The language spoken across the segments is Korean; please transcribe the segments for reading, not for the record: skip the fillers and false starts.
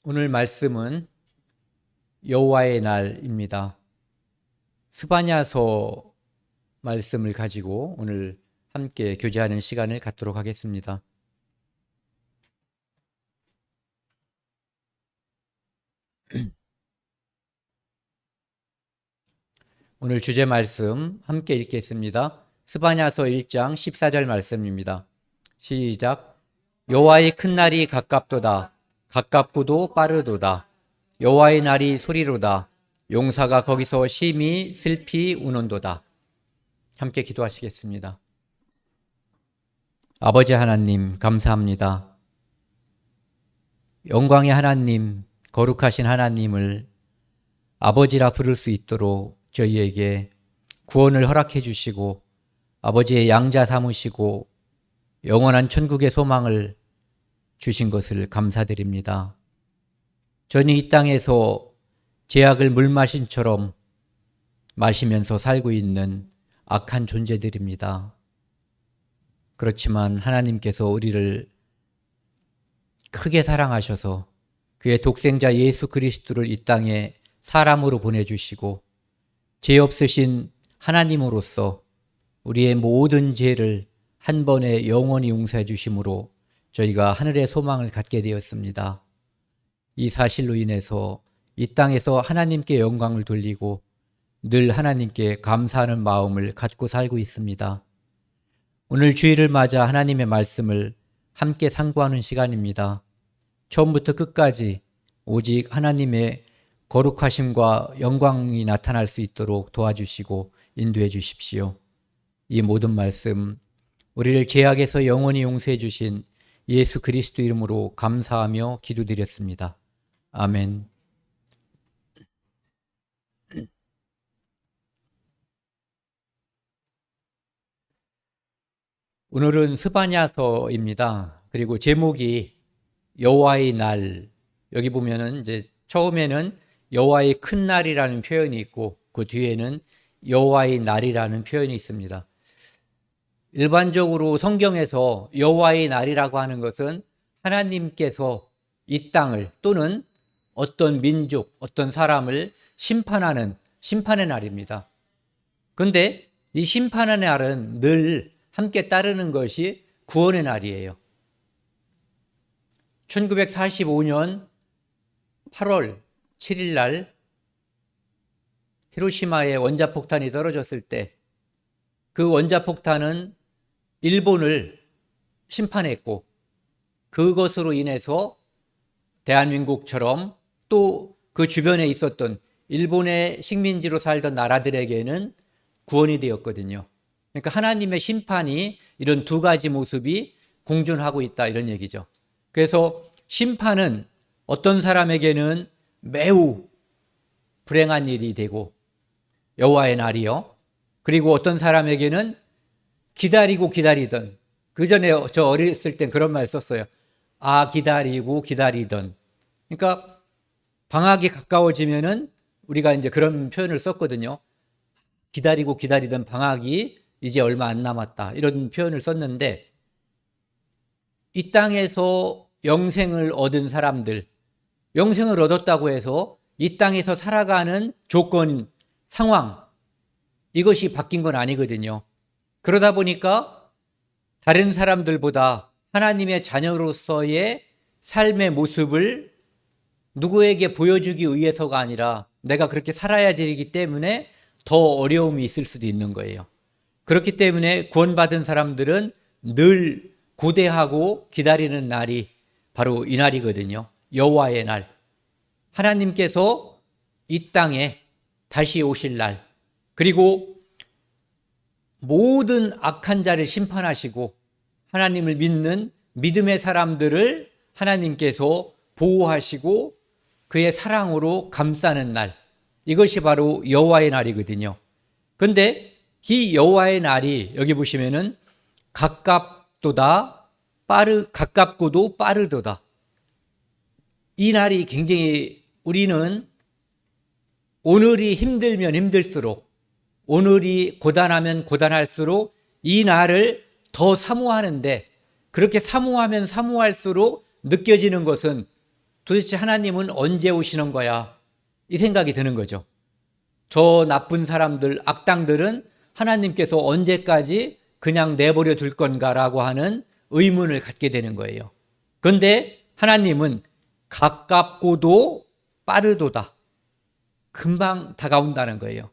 오늘 말씀은 여호와의 날입니다. 스바냐서 말씀을 가지고 오늘 함께 교제하는 시간을 갖도록 하겠습니다. 오늘 주제 말씀 함께 읽겠습니다. 스바냐서 1장 14절 말씀입니다. 시작. 여호와의 큰 날이 가깝도다. 가깝고도 빠르도다. 여호와의 날이 소리로다. 용사가 거기서 심히 슬피 우는도다. 함께 기도하시겠습니다. 아버지 하나님, 감사합니다. 영광의 하나님, 거룩하신 하나님을 아버지라 부를 수 있도록 저희에게 구원을 허락해 주시고 아버지의 양자 삼으시고 영원한 천국의 소망을 주신 것을 감사드립니다. 저는 이 땅에서 죄악을 물마신처럼 마시면서 살고 있는 악한 존재들입니다. 그렇지만 하나님께서 우리를 크게 사랑하셔서 그의 독생자 예수 그리스도를 이 땅에 사람으로 보내주시고 죄 없으신 하나님으로서 우리의 모든 죄를 한 번에 영원히 용서해 주심으로 저희가 하늘의 소망을 갖게 되었습니다. 이 사실로 인해서 이 땅에서 하나님께 영광을 돌리고 늘 하나님께 감사하는 마음을 갖고 살고 있습니다. 오늘 주일을 맞아 하나님의 말씀을 함께 상고하는 시간입니다. 처음부터 끝까지 오직 하나님의 거룩하심과 영광이 나타날 수 있도록 도와주시고 인도해 주십시오. 이 모든 말씀 우리를 죄악에서 영원히 용서해 주신 예수 그리스도 이름으로 감사하며 기도드렸습니다. 아멘. 오늘은 스바냐서입니다. 그리고 제목이 여호와의 날. 여기 보면은 이제 처음에는 여호와의 큰 날이라는 표현이 있고 그 뒤에는 여호와의 날이라는 표현이 있습니다. 일반적으로 성경에서 여호와의 날이라고 하는 것은 하나님께서 이 땅을 또는 어떤 민족, 어떤 사람을 심판하는 심판의 날입니다. 그런데 이 심판의 날은 늘 함께 따르는 것이 구원의 날이에요. 1945년 8월 7일 날 히로시마에 원자폭탄이 떨어졌을 때 그 원자폭탄은 일본을 심판했고 그것으로 인해서 대한민국처럼 또 그 주변에 있었던 일본의 식민지로 살던 나라들에게는 구원이 되었거든요. 그러니까 하나님의 심판이 이런 두 가지 모습이 공존하고 있다 이런 얘기죠. 그래서 심판은 어떤 사람에게는 매우 불행한 일이 되고 여호와의 날이요. 그리고 어떤 사람에게는 기다리고 기다리던 그 전에 저 어렸을 땐 그런 말 썼어요. 아 기다리고 기다리던. 그러니까 방학이 가까워지면은 우리가 이제 그런 표현을 썼거든요. 기다리고 기다리던 방학이 이제 얼마 안 남았다. 이런 표현을 썼는데 이 땅에서 영생을 얻은 사람들, 영생을 얻었다고 해서 이 땅에서 살아가는 조건, 상황 이것이 바뀐 건 아니거든요. 그러다 보니까 다른 사람들보다 하나님의 자녀로서의 삶의 모습을 누구에게 보여주기 위해서가 아니라 내가 그렇게 살아야 되기 때문에 더 어려움이 있을 수도 있는 거예요. 그렇기 때문에 구원받은 사람들은 늘 고대하고 기다리는 날이 바로 이 날이거든요. 여호와의 날. 하나님께서 이 땅에 다시 오실 날. 그리고 모든 악한 자를 심판하시고 하나님을 믿는 믿음의 사람들을 하나님께서 보호하시고 그의 사랑으로 감싸는 날. 이것이 바로 여호와의 날이거든요. 그런데 이 여호와의 날이 여기 보시면은 가깝고도 빠르도다. 이 날이 굉장히 우리는 오늘이 힘들면 힘들수록 오늘이 고단하면 고단할수록 이 날을 더 사모하는데 그렇게 사모하면 사모할수록 느껴지는 것은 도대체 하나님은 언제 오시는 거야? 이 생각이 드는 거죠. 저 나쁜 사람들, 악당들은 하나님께서 언제까지 그냥 내버려 둘 건가라고 하는 의문을 갖게 되는 거예요. 그런데 하나님은 가깝고도 빠르도다. 금방 다가온다는 거예요.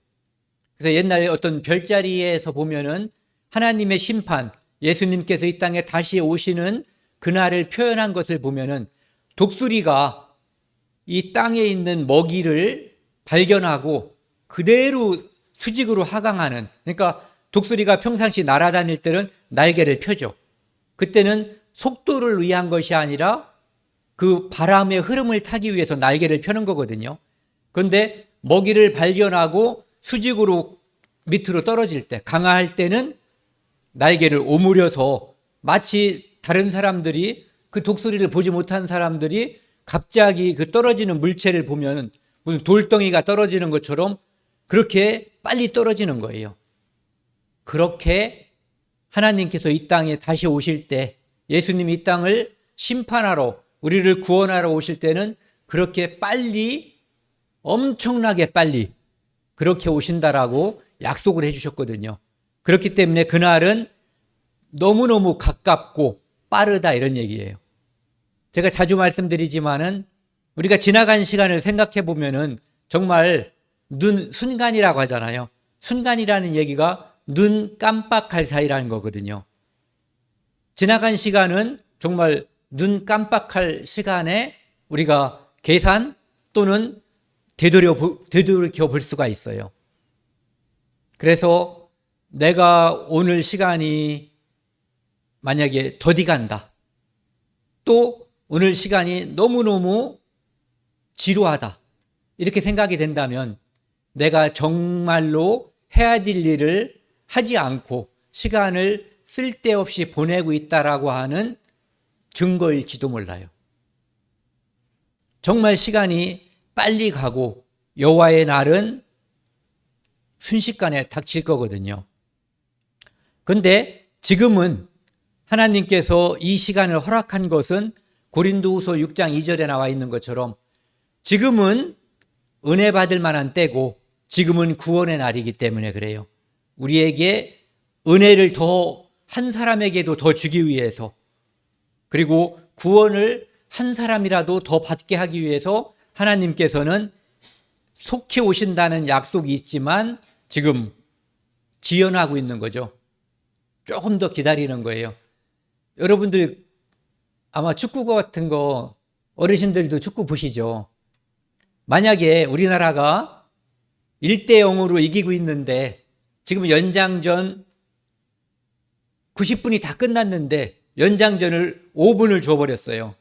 그래서 옛날에 어떤 별자리에서 보면은 하나님의 심판, 예수님께서 이 땅에 다시 오시는 그날을 표현한 것을 보면은 독수리가 이 땅에 있는 먹이를 발견하고 그대로 수직으로 하강하는, 그러니까 독수리가 평상시 날아다닐 때는 날개를 펴죠. 그때는 속도를 위한 것이 아니라 그 바람의 흐름을 타기 위해서 날개를 펴는 거거든요. 그런데 먹이를 발견하고 수직으로 밑으로 떨어질 때, 강화할 때는 날개를 오므려서 마치 다른 사람들이, 그 독수리를 보지 못한 사람들이 갑자기 그 떨어지는 물체를 보면 무슨 돌덩이가 떨어지는 것처럼 그렇게 빨리 떨어지는 거예요. 그렇게 하나님께서 이 땅에 다시 오실 때, 예수님이 이 땅을 심판하러, 우리를 구원하러 오실 때는 그렇게 빨리, 엄청나게 빨리 그렇게 오신다라고 약속을 해주셨거든요. 그렇기 때문에 그날은 너무너무 가깝고 빠르다, 이런 얘기예요. 제가 자주 말씀드리지만은 우리가 지나간 시간을 생각해 보면은 정말 순간이라고 하잖아요. 순간이라는 얘기가 눈 깜빡할 사이라는 거거든요. 지나간 시간은 정말 눈 깜빡할 시간에 우리가 계산 또는 되돌이켜 볼 수가 있어요. 그래서 내가 오늘 시간이 만약에 더디 간다, 또 오늘 시간이 너무너무 지루하다, 이렇게 생각이 된다면 내가 정말로 해야 될 일을 하지 않고 시간을 쓸데없이 보내고 있다라고 하는 증거일지도 몰라요. 정말 시간이 빨리 가고 여호와의 날은 순식간에 닥칠 거거든요. 그런데 지금은 하나님께서 이 시간을 허락한 것은 고린도후서 6장 2절에 나와 있는 것처럼 지금은 은혜 받을 만한 때고 지금은 구원의 날이기 때문에 그래요. 우리에게 은혜를 한 사람에게도 더 주기 위해서, 그리고 구원을 한 사람이라도 더 받게 하기 위해서 하나님께서는 속히 오신다는 약속이 있지만 지금 지연하고 있는 거죠. 조금 더 기다리는 거예요. 여러분들 아마 축구 같은 거, 어르신들도 축구 보시죠. 만약에 우리나라가 1대0으로 이기고 있는데 지금 연장전 90분이 다 끝났는데 연장전을 5분을 줘버렸어요.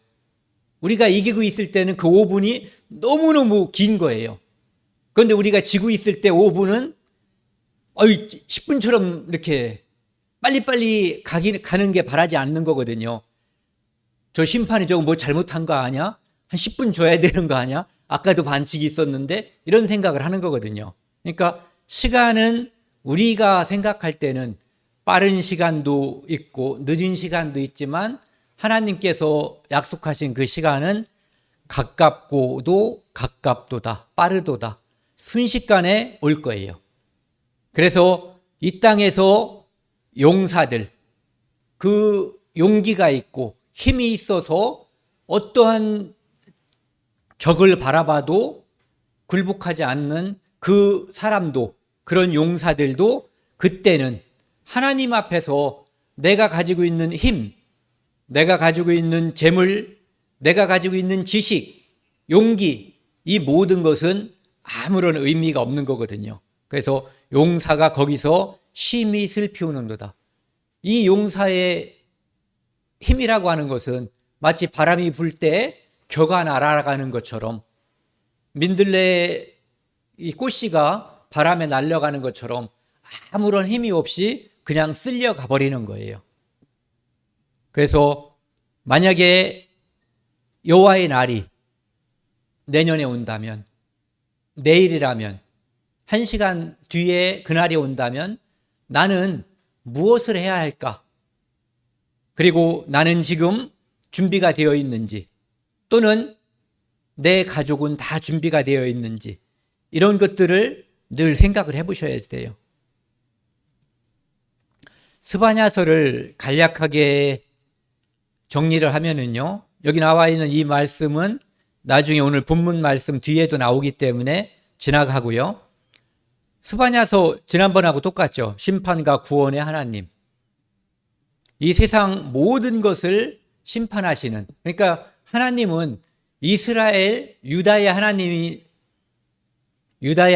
우리가 이기고 있을 때는 그 5분이 너무너무 긴 거예요. 그런데 우리가 지고 있을 때 5분은 10분처럼 이렇게 빨리빨리 가는 게 바라지 않는 거거든요. 저 심판이 저거 뭐 잘못한 거 아니야? 한 10분 줘야 되는 거 아니야? 아까도 반칙이 있었는데, 이런 생각을 하는 거거든요. 그러니까 시간은 우리가 생각할 때는 빠른 시간도 있고 늦은 시간도 있지만 하나님께서 약속하신 그 시간은 가깝고도 가깝도다, 빠르도다, 순식간에 올 거예요. 그래서 이 땅에서 용사들, 그 용기가 있고 힘이 있어서 어떠한 적을 바라봐도 굴복하지 않는 그 사람도, 그런 용사들도 그때는 하나님 앞에서 내가 가지고 있는 힘, 내가 가지고 있는 재물, 내가 가지고 있는 지식, 용기, 이 모든 것은 아무런 의미가 없는 거거든요. 그래서 용사가 거기서 심히 슬피우는도다. 이 용사의 힘이라고 하는 것은 마치 바람이 불 때 겨가 날아가는 것처럼, 민들레 이 꽃씨가 바람에 날려가는 것처럼 아무런 힘이 없이 그냥 쓸려가 버리는 거예요. 그래서 만약에 여호와의 날이 내년에 온다면, 내일이라면, 1시간 뒤에 그날이 온다면 나는 무엇을 해야 할까? 그리고 나는 지금 준비가 되어 있는지, 또는 내 가족은 다 준비가 되어 있는지 이런 것들을 늘 생각을 해보셔야 돼요. 스바냐서를 간략하게 정리를 하면은요, 여기 나와 있는 이 말씀은 나중에 오늘 본문 말씀 뒤에도 나오기 때문에 지나가고요. 스바냐서 지난번하고 똑같죠. 심판과 구원의 하나님. 이 세상 모든 것을 심판하시는, 그러니까 하나님은 이스라엘, 유다의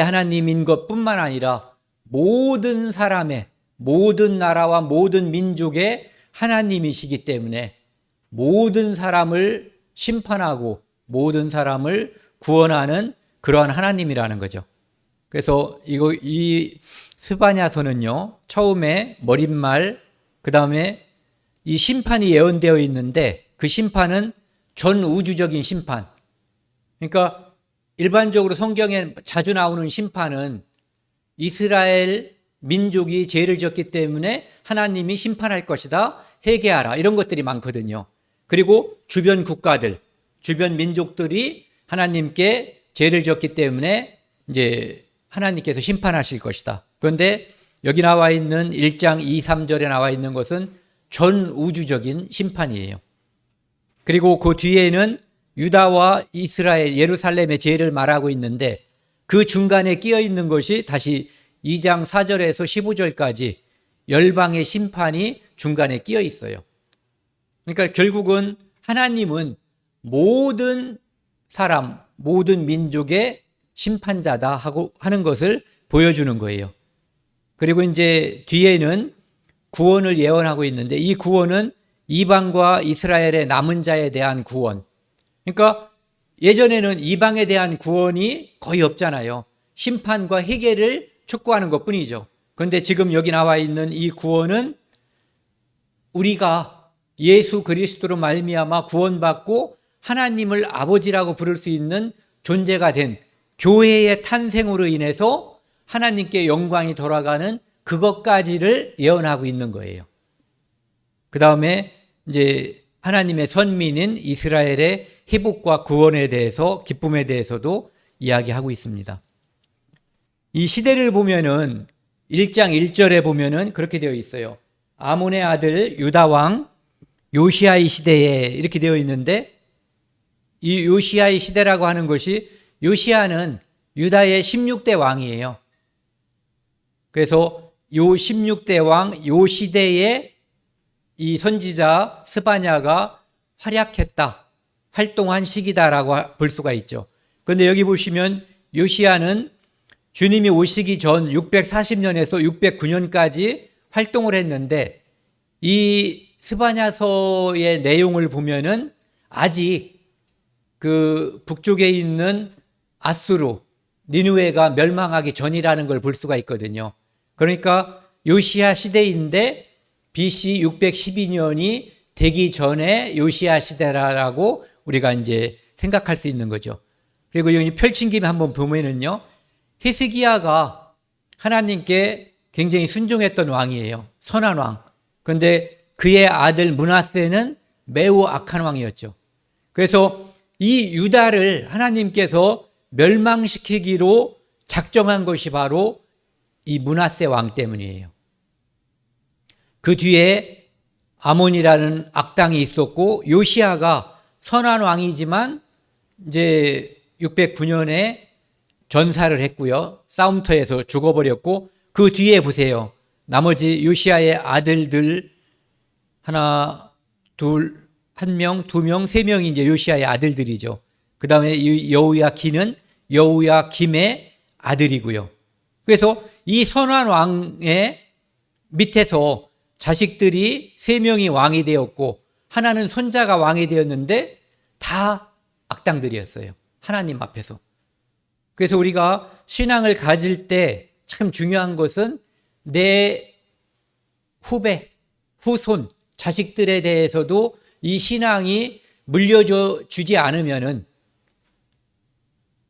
하나님인 것뿐만 아니라 모든 사람의, 모든 나라와 모든 민족의 하나님이시기 때문에 모든 사람을 심판하고 모든 사람을 구원하는 그러한 하나님이라는 거죠. 그래서 이 스바냐서는요, 처음에 머릿말, 그 다음에 이 심판이 예언되어 있는데 그 심판은 전 우주적인 심판. 그러니까 일반적으로 성경에 자주 나오는 심판은 이스라엘 민족이 죄를 졌기 때문에 하나님이 심판할 것이다, 회개하라, 이런 것들이 많거든요. 그리고 주변 국가들, 주변 민족들이 하나님께 죄를 졌기 때문에 이제 하나님께서 심판하실 것이다. 그런데 여기 나와 있는 1장 2, 3절에 나와 있는 것은 전 우주적인 심판이에요. 그리고 그 뒤에는 유다와 이스라엘, 예루살렘의 죄를 말하고 있는데 그 중간에 끼어 있는 것이 다시 2장 4절에서 15절까지 열방의 심판이 중간에 끼어 있어요. 그러니까 결국은 하나님은 모든 사람, 모든 민족의 심판자다 하고 하는 것을 보여주는 거예요. 그리고 이제 뒤에는 구원을 예언하고 있는데 이 구원은 이방과 이스라엘의 남은 자에 대한 구원. 그러니까 예전에는 이방에 대한 구원이 거의 없잖아요. 심판과 회개를 촉구하는 것뿐이죠. 그런데 지금 여기 나와 있는 이 구원은 우리가 예수 그리스도로 말미암아 구원받고 하나님을 아버지라고 부를 수 있는 존재가 된 교회의 탄생으로 인해서 하나님께 영광이 돌아가는 그것까지를 예언하고 있는 거예요. 그 다음에 이제 하나님의 선민인 이스라엘의 회복과 구원에 대해서, 기쁨에 대해서도 이야기하고 있습니다. 이 시대를 보면은 1장 1절에 보면은 그렇게 되어 있어요. 아몬의 아들 유다 왕 요시야의 시대에 이렇게 되어 있는데 이 요시야의 시대라고 하는 것이 요시야는 유다의 16대 왕이에요. 그래서 요 16대 왕, 요 시대에 이 선지자 스바냐가 활약했다, 활동한 시기다라고 볼 수가 있죠. 그런데 여기 보시면 요시야는 주님이 오시기 전 640년에서 609년까지 활동을 했는데 이 스바냐서의 내용을 보면은 아직 그 북쪽에 있는 아수르, 니느웨가 멸망하기 전이라는 걸 볼 수가 있거든요. 그러니까 요시야 시대인데 BC 612년이 되기 전에 요시야 시대라고 우리가 이제 생각할 수 있는 거죠. 그리고 여기 펼친 김에 한번 보면은요, 히스기야가 하나님께 굉장히 순종했던 왕이에요. 선한 왕. 그런데 그의 아들 므낫세는 매우 악한 왕이었죠. 그래서 이 유다를 하나님께서 멸망시키기로 작정한 것이 바로 이 므낫세 왕 때문이에요. 그 뒤에 아몬이라는 악당이 있었고 요시야가 선한 왕이지만 이제 609년에 전사를 했고요. 싸움터에서 죽어버렸고 그 뒤에 보세요. 나머지 요시야의 아들들 하나, 둘, 한 명, 두 명, 세 명이 이제 요시야의 아들들이죠. 그 다음에 여호야킨은 여호야김의 아들이고요. 그래서 이 선한 왕의 밑에서 자식들이 세 명이 왕이 되었고 하나는 손자가 왕이 되었는데 다 악당들이었어요. 하나님 앞에서. 그래서 우리가 신앙을 가질 때 참 중요한 것은 내 후배, 후손, 자식들에 대해서도 이 신앙이 물려주지 않으면은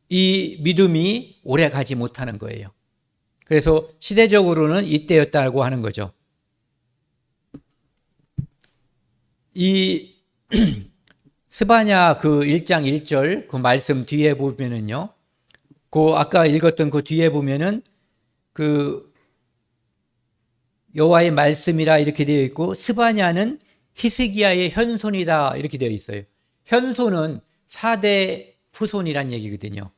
이 믿음이 오래 가지 못하는 거예요. 그래서 시대적으로는 이때였다고 하는 거죠. 이 스바냐 그 1장 1절 그 말씀 뒤에 보면은요. 그 아까 읽었던 그 뒤에 보면은 그 여호와의 말씀이라 이렇게 되어 있고 스바냐는 히스기야의 현손이다 이렇게 되어 있어요. 현손은 4대 후손이란 얘기거든요.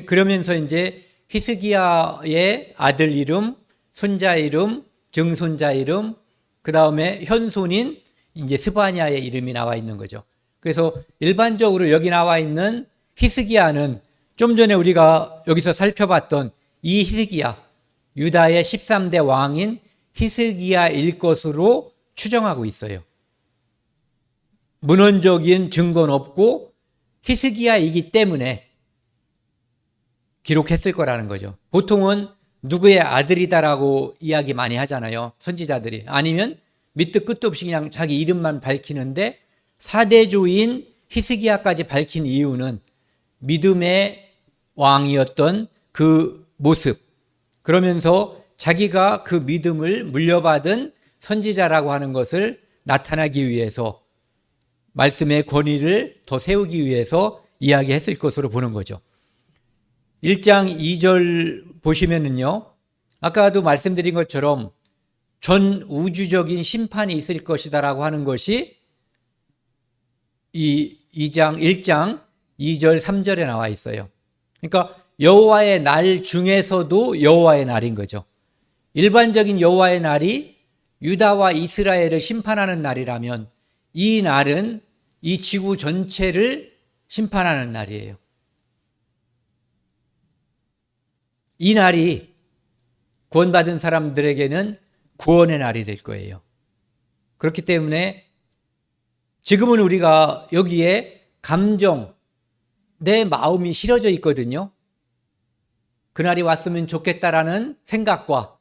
그러면서 이제 히스기야의 아들 이름, 손자 이름, 증손자 이름, 그 다음에 현손인 이제 스바냐의 이름이 나와 있는 거죠. 그래서 일반적으로 여기 나와 있는 히스기야는 좀 전에 우리가 여기서 살펴봤던 이 히스기야, 유다의 13대 왕인 히스기야일 것으로 추정하고 있어요. 문헌적인 증거는 없고 히스기야이기 때문에 기록했을 거라는 거죠. 보통은 누구의 아들이다라고 이야기 많이 하잖아요. 선지자들이. 아니면 밑도 끝도 없이 그냥 자기 이름만 밝히는데 사대조인 히스기야까지 밝힌 이유는 믿음의 왕이었던 그 모습, 그러면서 자기가 그 믿음을 물려받은 선지자라고 하는 것을 나타나기 위해서 말씀의 권위를 더 세우기 위해서 이야기했을 것으로 보는 거죠. 1장 2절 보시면은요, 아까도 말씀드린 것처럼 전 우주적인 심판이 있을 것이다라고 하는 것이 이 1장 2절 3절에 나와 있어요. 그러니까 여호와의 날 중에서도 여호와의 날인 거죠. 일반적인 여호와의 날이 유다와 이스라엘을 심판하는 날이라면 이 날은 이 지구 전체를 심판하는 날이에요. 이 날이 구원받은 사람들에게는 구원의 날이 될 거예요. 그렇기 때문에 지금은 우리가 여기에 감정, 내 마음이 실어져 있거든요. 그날이 왔으면 좋겠다라는 생각과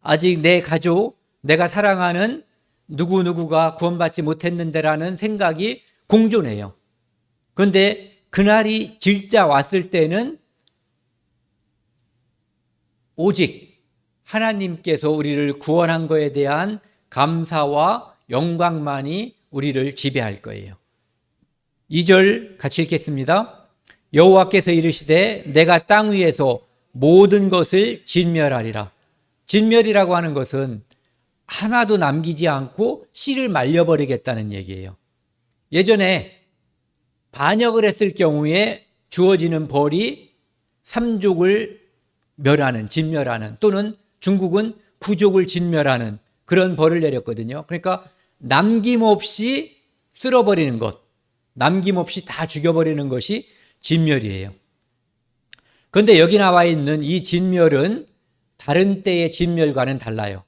아직 내 가족, 내가 사랑하는 누구누구가 구원받지 못했는데라는 생각이 공존해요. 그런데 그날이 진짜 왔을 때는 오직 하나님께서 우리를 구원한 것에 대한 감사와 영광만이 우리를 지배할 거예요. 2절 같이 읽겠습니다. 여호와께서 이르시되 내가 땅 위에서 모든 것을 진멸하리라. 진멸이라고 하는 것은 하나도 남기지 않고 씨를 말려버리겠다는 얘기예요. 예전에 반역을 했을 경우에 주어지는 벌이 3족을 멸하는, 진멸하는, 또는 중국은 9족을 진멸하는 그런 벌을 내렸거든요. 그러니까 남김없이 쓸어버리는 것, 남김없이 다 죽여버리는 것이 진멸이에요. 그런데 여기 나와 있는 이 진멸은 다른 때의 진멸과는 달라요.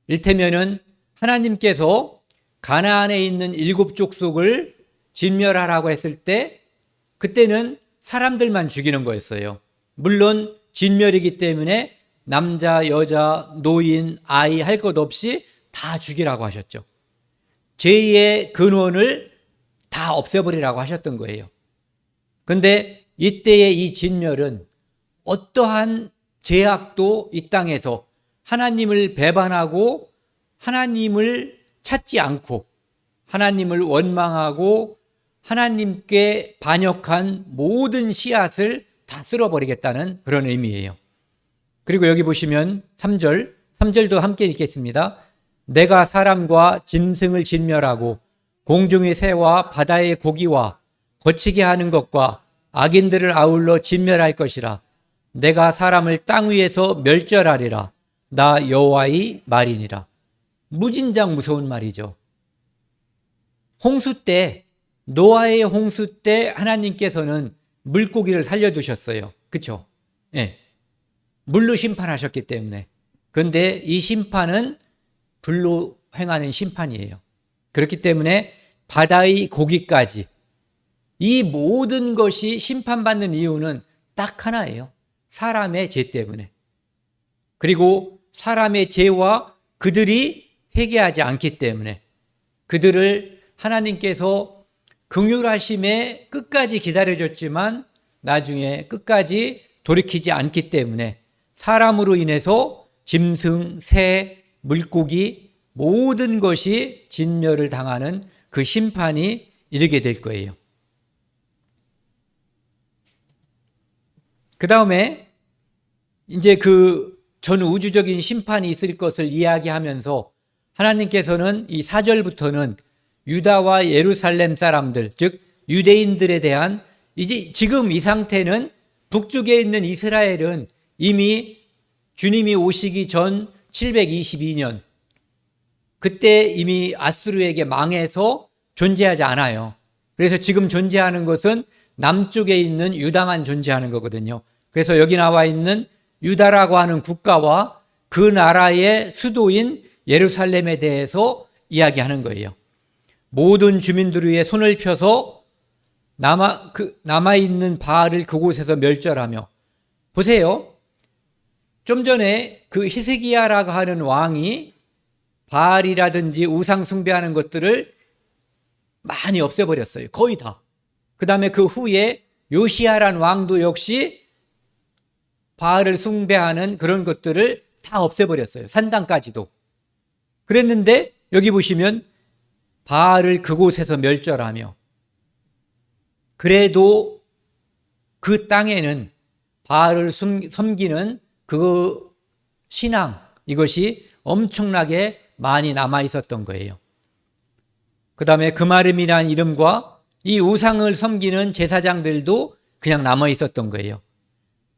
일테면은 하나님께서 가나안에 있는 7족속을 진멸하라고 했을 때 그때는 사람들만 죽이는 거였어요. 물론 진멸이기 때문에 남자, 여자, 노인, 아이 할 것 없이 다 죽이라고 하셨죠. 죄의 근원을 다 없애버리라고 하셨던 거예요. 그런데 이때의 이 진멸은 어떠한 죄악도 이 땅에서 하나님을 배반하고 하나님을 찾지 않고 하나님을 원망하고 하나님께 반역한 모든 씨앗을 다 쓸어버리겠다는 그런 의미예요. 그리고 여기 보시면 3절도 함께 읽겠습니다. 내가 사람과 짐승을 진멸하고 공중의 새와 바다의 고기와 거치게 하는 것과 악인들을 아울러 진멸할 것이라. 내가 사람을 땅 위에서 멸절하리라. 나 여호와의 말이니라. 무진장 무서운 말이죠. 홍수 때, 노아의 홍수 때 하나님께서는 물고기를 살려두셨어요. 그렇죠? 예. 물로 심판하셨기 때문에. 그런데 이 심판은 불로 행하는 심판이에요. 그렇기 때문에 바다의 고기까지 이 모든 것이 심판받는 이유는 딱 하나예요. 사람의 죄 때문에. 그리고 사람의 죄와 그들이 회개하지 않기 때문에 그들을 하나님께서 긍휼하심에 끝까지 기다려줬지만 나중에 끝까지 돌이키지 않기 때문에 사람으로 인해서 짐승, 새, 물고기 모든 것이 진멸을 당하는 그 심판이 이르게 될 거예요. 그 다음에 이제 그 전 우주적인 심판이 있을 것을 이야기하면서 하나님께서는 이 4절부터는 유다와 예루살렘 사람들, 즉 유대인들에 대한 이제 지금 이 상태는 북쪽에 있는 이스라엘은 이미 주님이 오시기 전 722년 그때 이미 아수르에게 망해서 존재하지 않아요. 그래서 지금 존재하는 것은 남쪽에 있는 유다만 존재하는 거거든요. 그래서 여기 나와 있는 유다라고 하는 국가와 그 나라의 수도인 예루살렘에 대해서 이야기하는 거예요. 모든 주민들 위에 손을 펴서 남아있는 바알을 그곳에서 멸절하며. 보세요. 좀 전에 그 히스기야라고 하는 왕이 바알이라든지 우상 숭배하는 것들을 많이 없애버렸어요. 거의 다. 그 다음에 그 후에 요시야란 왕도 역시 바알을 숭배하는 그런 것들을 다 없애버렸어요. 산당까지도. 그랬는데 여기 보시면 바알을 그곳에서 멸절하며, 그래도 그 땅에는 바알을 섬기는 그 신앙, 이것이 엄청나게 많이 남아 있었던 거예요. 그 다음에 그마름이라는 이름과 이 우상을 섬기는 제사장들도 그냥 남아 있었던 거예요.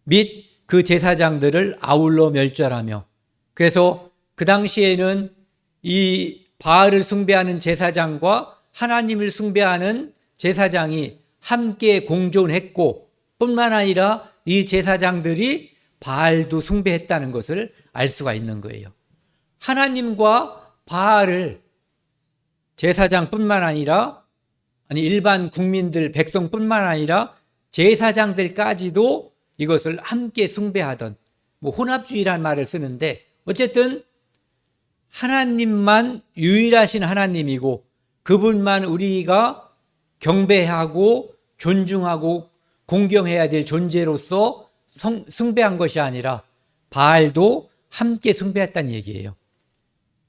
및 그 제사장들을 아울러 멸절하며. 그래서 그 당시에는 이 바알을 숭배하는 제사장과 하나님을 숭배하는 제사장이 함께 공존했고, 뿐만 아니라 이 제사장들이 바알도 숭배했다는 것을 알 수가 있는 거예요. 하나님과 바알을 제사장뿐만 아니라, 일반 국민들, 백성뿐만 아니라 제사장들까지도 이것을 함께 숭배하던, 혼합주의라는 말을 쓰는데, 어쨌든 하나님만 유일하신 하나님이고 그분만 우리가 경배하고 존중하고 공경해야 될 존재로서 숭배한 것이 아니라 바알도 함께 숭배했다는 얘기예요.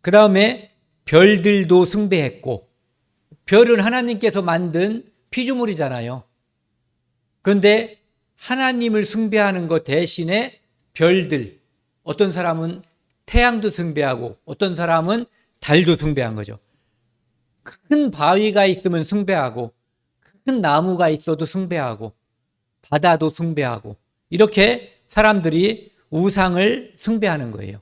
그 다음에 별들도 숭배했고, 별은 하나님께서 만든 피조물이잖아요. 그런데 하나님을 숭배하는 것 대신에 별들, 어떤 사람은 태양도 숭배하고 어떤 사람은 달도 숭배한 거죠. 큰 바위가 있으면 숭배하고, 큰 나무가 있어도 숭배하고, 바다도 숭배하고, 이렇게 사람들이 우상을 숭배하는 거예요.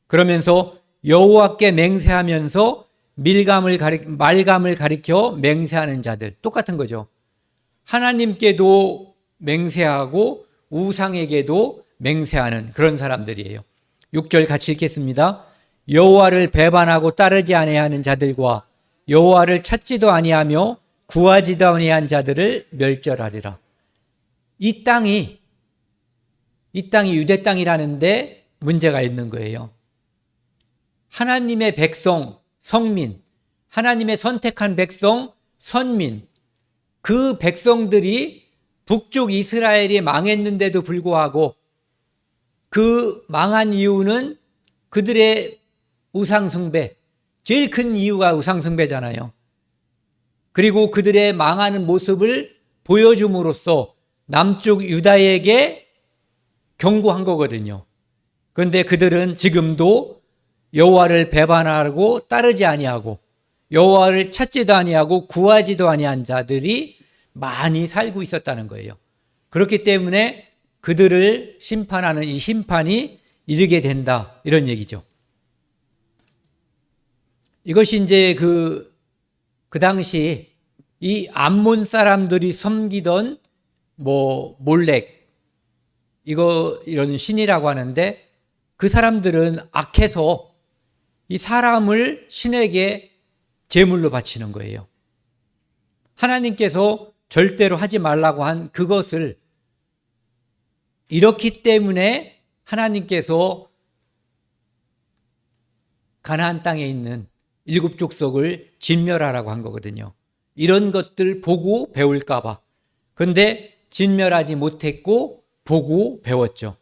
그러면서 여호와께 맹세하면서 말감을 가리켜 맹세하는 자들, 똑같은 거죠. 하나님께도 맹세하고 우상에게도 맹세하는 그런 사람들이에요. 6절 같이 읽겠습니다. 여호와를 배반하고 따르지 아니하는 자들과 여호와를 찾지도 아니하며 구하지도 아니한 자들을 멸절하리라. 이 땅이 유대 땅이라는데 문제가 있는 거예요. 하나님의 백성, 성민, 하나님의 선택한 백성, 선민, 그 백성들이 북쪽 이스라엘이 망했는데도 불구하고 그 망한 이유는 그들의 우상숭배, 제일 큰 이유가 우상숭배잖아요. 그리고 그들의 망하는 모습을 보여줌으로써 남쪽 유다에게 경고한 거거든요. 그런데 그들은 지금도 여호와를 배반하고 따르지 아니하고 여호와를 찾지도 아니하고 구하지도 아니한 자들이 많이 살고 있었다는 거예요. 그렇기 때문에 그들을 심판하는 이 심판이 이르게 된다, 이런 얘기죠. 이것이 이제 그 당시 이 암몬 사람들이 섬기던 몰렉, 이런 신이라고 하는데, 그 사람들은 악해서 이 사람을 신에게 제물로 바치는 거예요. 하나님께서 절대로 하지 말라고 한 그것을, 이렇기 때문에 하나님께서 가나안 땅에 있는 7 족속을 진멸하라고 한 거거든요. 이런 것들 보고 배울까 봐. 그런데 진멸하지 못했고 보고 배웠죠.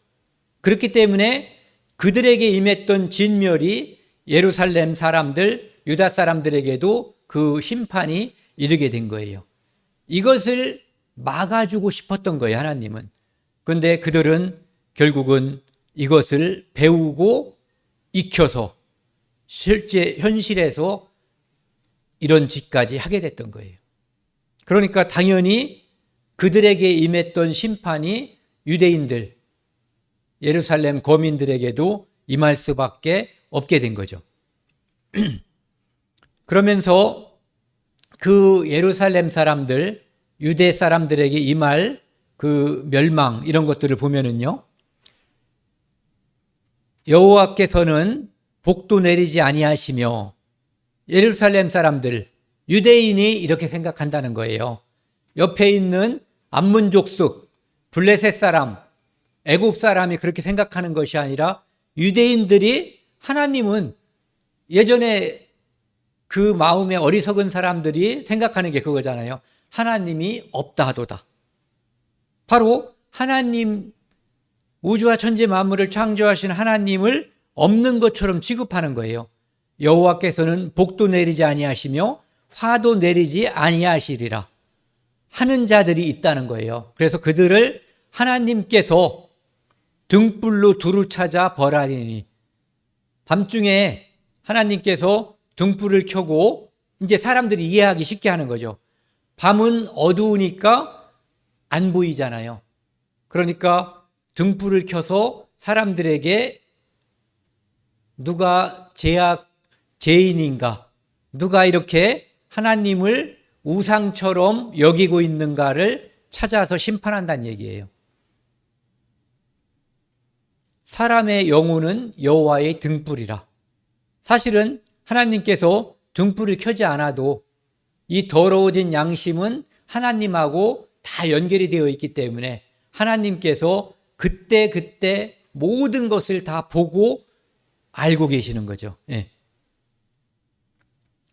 그렇기 때문에 그들에게 임했던 진멸이 예루살렘 사람들, 유다 사람들에게도 그 심판이 이르게 된 거예요. 이것을 막아주고 싶었던 거예요, 하나님은. 그런데 그들은 결국은 이것을 배우고 익혀서 실제 현실에서 이런 짓까지 하게 됐던 거예요. 그러니까 당연히 그들에게 임했던 심판이 유대인들, 예루살렘 거민들에게도 임할 수밖에 없게 된 거죠. 그러면서 그 예루살렘 사람들, 유대 사람들에게 임할 그 멸망 이런 것들을 보면은요, 여호와께서는 복도 내리지 아니하시며, 예루살렘 사람들, 유대인이 이렇게 생각한다는 거예요. 옆에 있는 암몬 족속, 블레셋 사람, 애굽 사람이 그렇게 생각하는 것이 아니라 유대인들이, 하나님은 예전에 그 마음에 어리석은 사람들이 생각하는 게 그거잖아요. 하나님이 없다 하도다. 바로 하나님, 우주와 천지 만물을 창조하신 하나님을 없는 것처럼 취급하는 거예요. 여호와께서는 복도 내리지 아니하시며 화도 내리지 아니하시리라 하는 자들이 있다는 거예요. 그래서 그들을 하나님께서 등불로 두루 찾아 벌하리니, 밤중에 하나님께서 등불을 켜고, 이제 사람들이 이해하기 쉽게 하는 거죠. 밤은 어두우니까 안 보이잖아요. 그러니까 등불을 켜서 사람들에게 누가 죄인인가, 누가 이렇게 하나님을 우상처럼 여기고 있는가를 찾아서 심판한다는 얘기예요. 사람의 영혼은 여호와의 등불이라. 사실은 하나님께서 등불을 켜지 않아도 이 더러워진 양심은 하나님하고 다 연결이 되어 있기 때문에 하나님께서 그때 모든 것을 다 보고 알고 계시는 거죠. 예.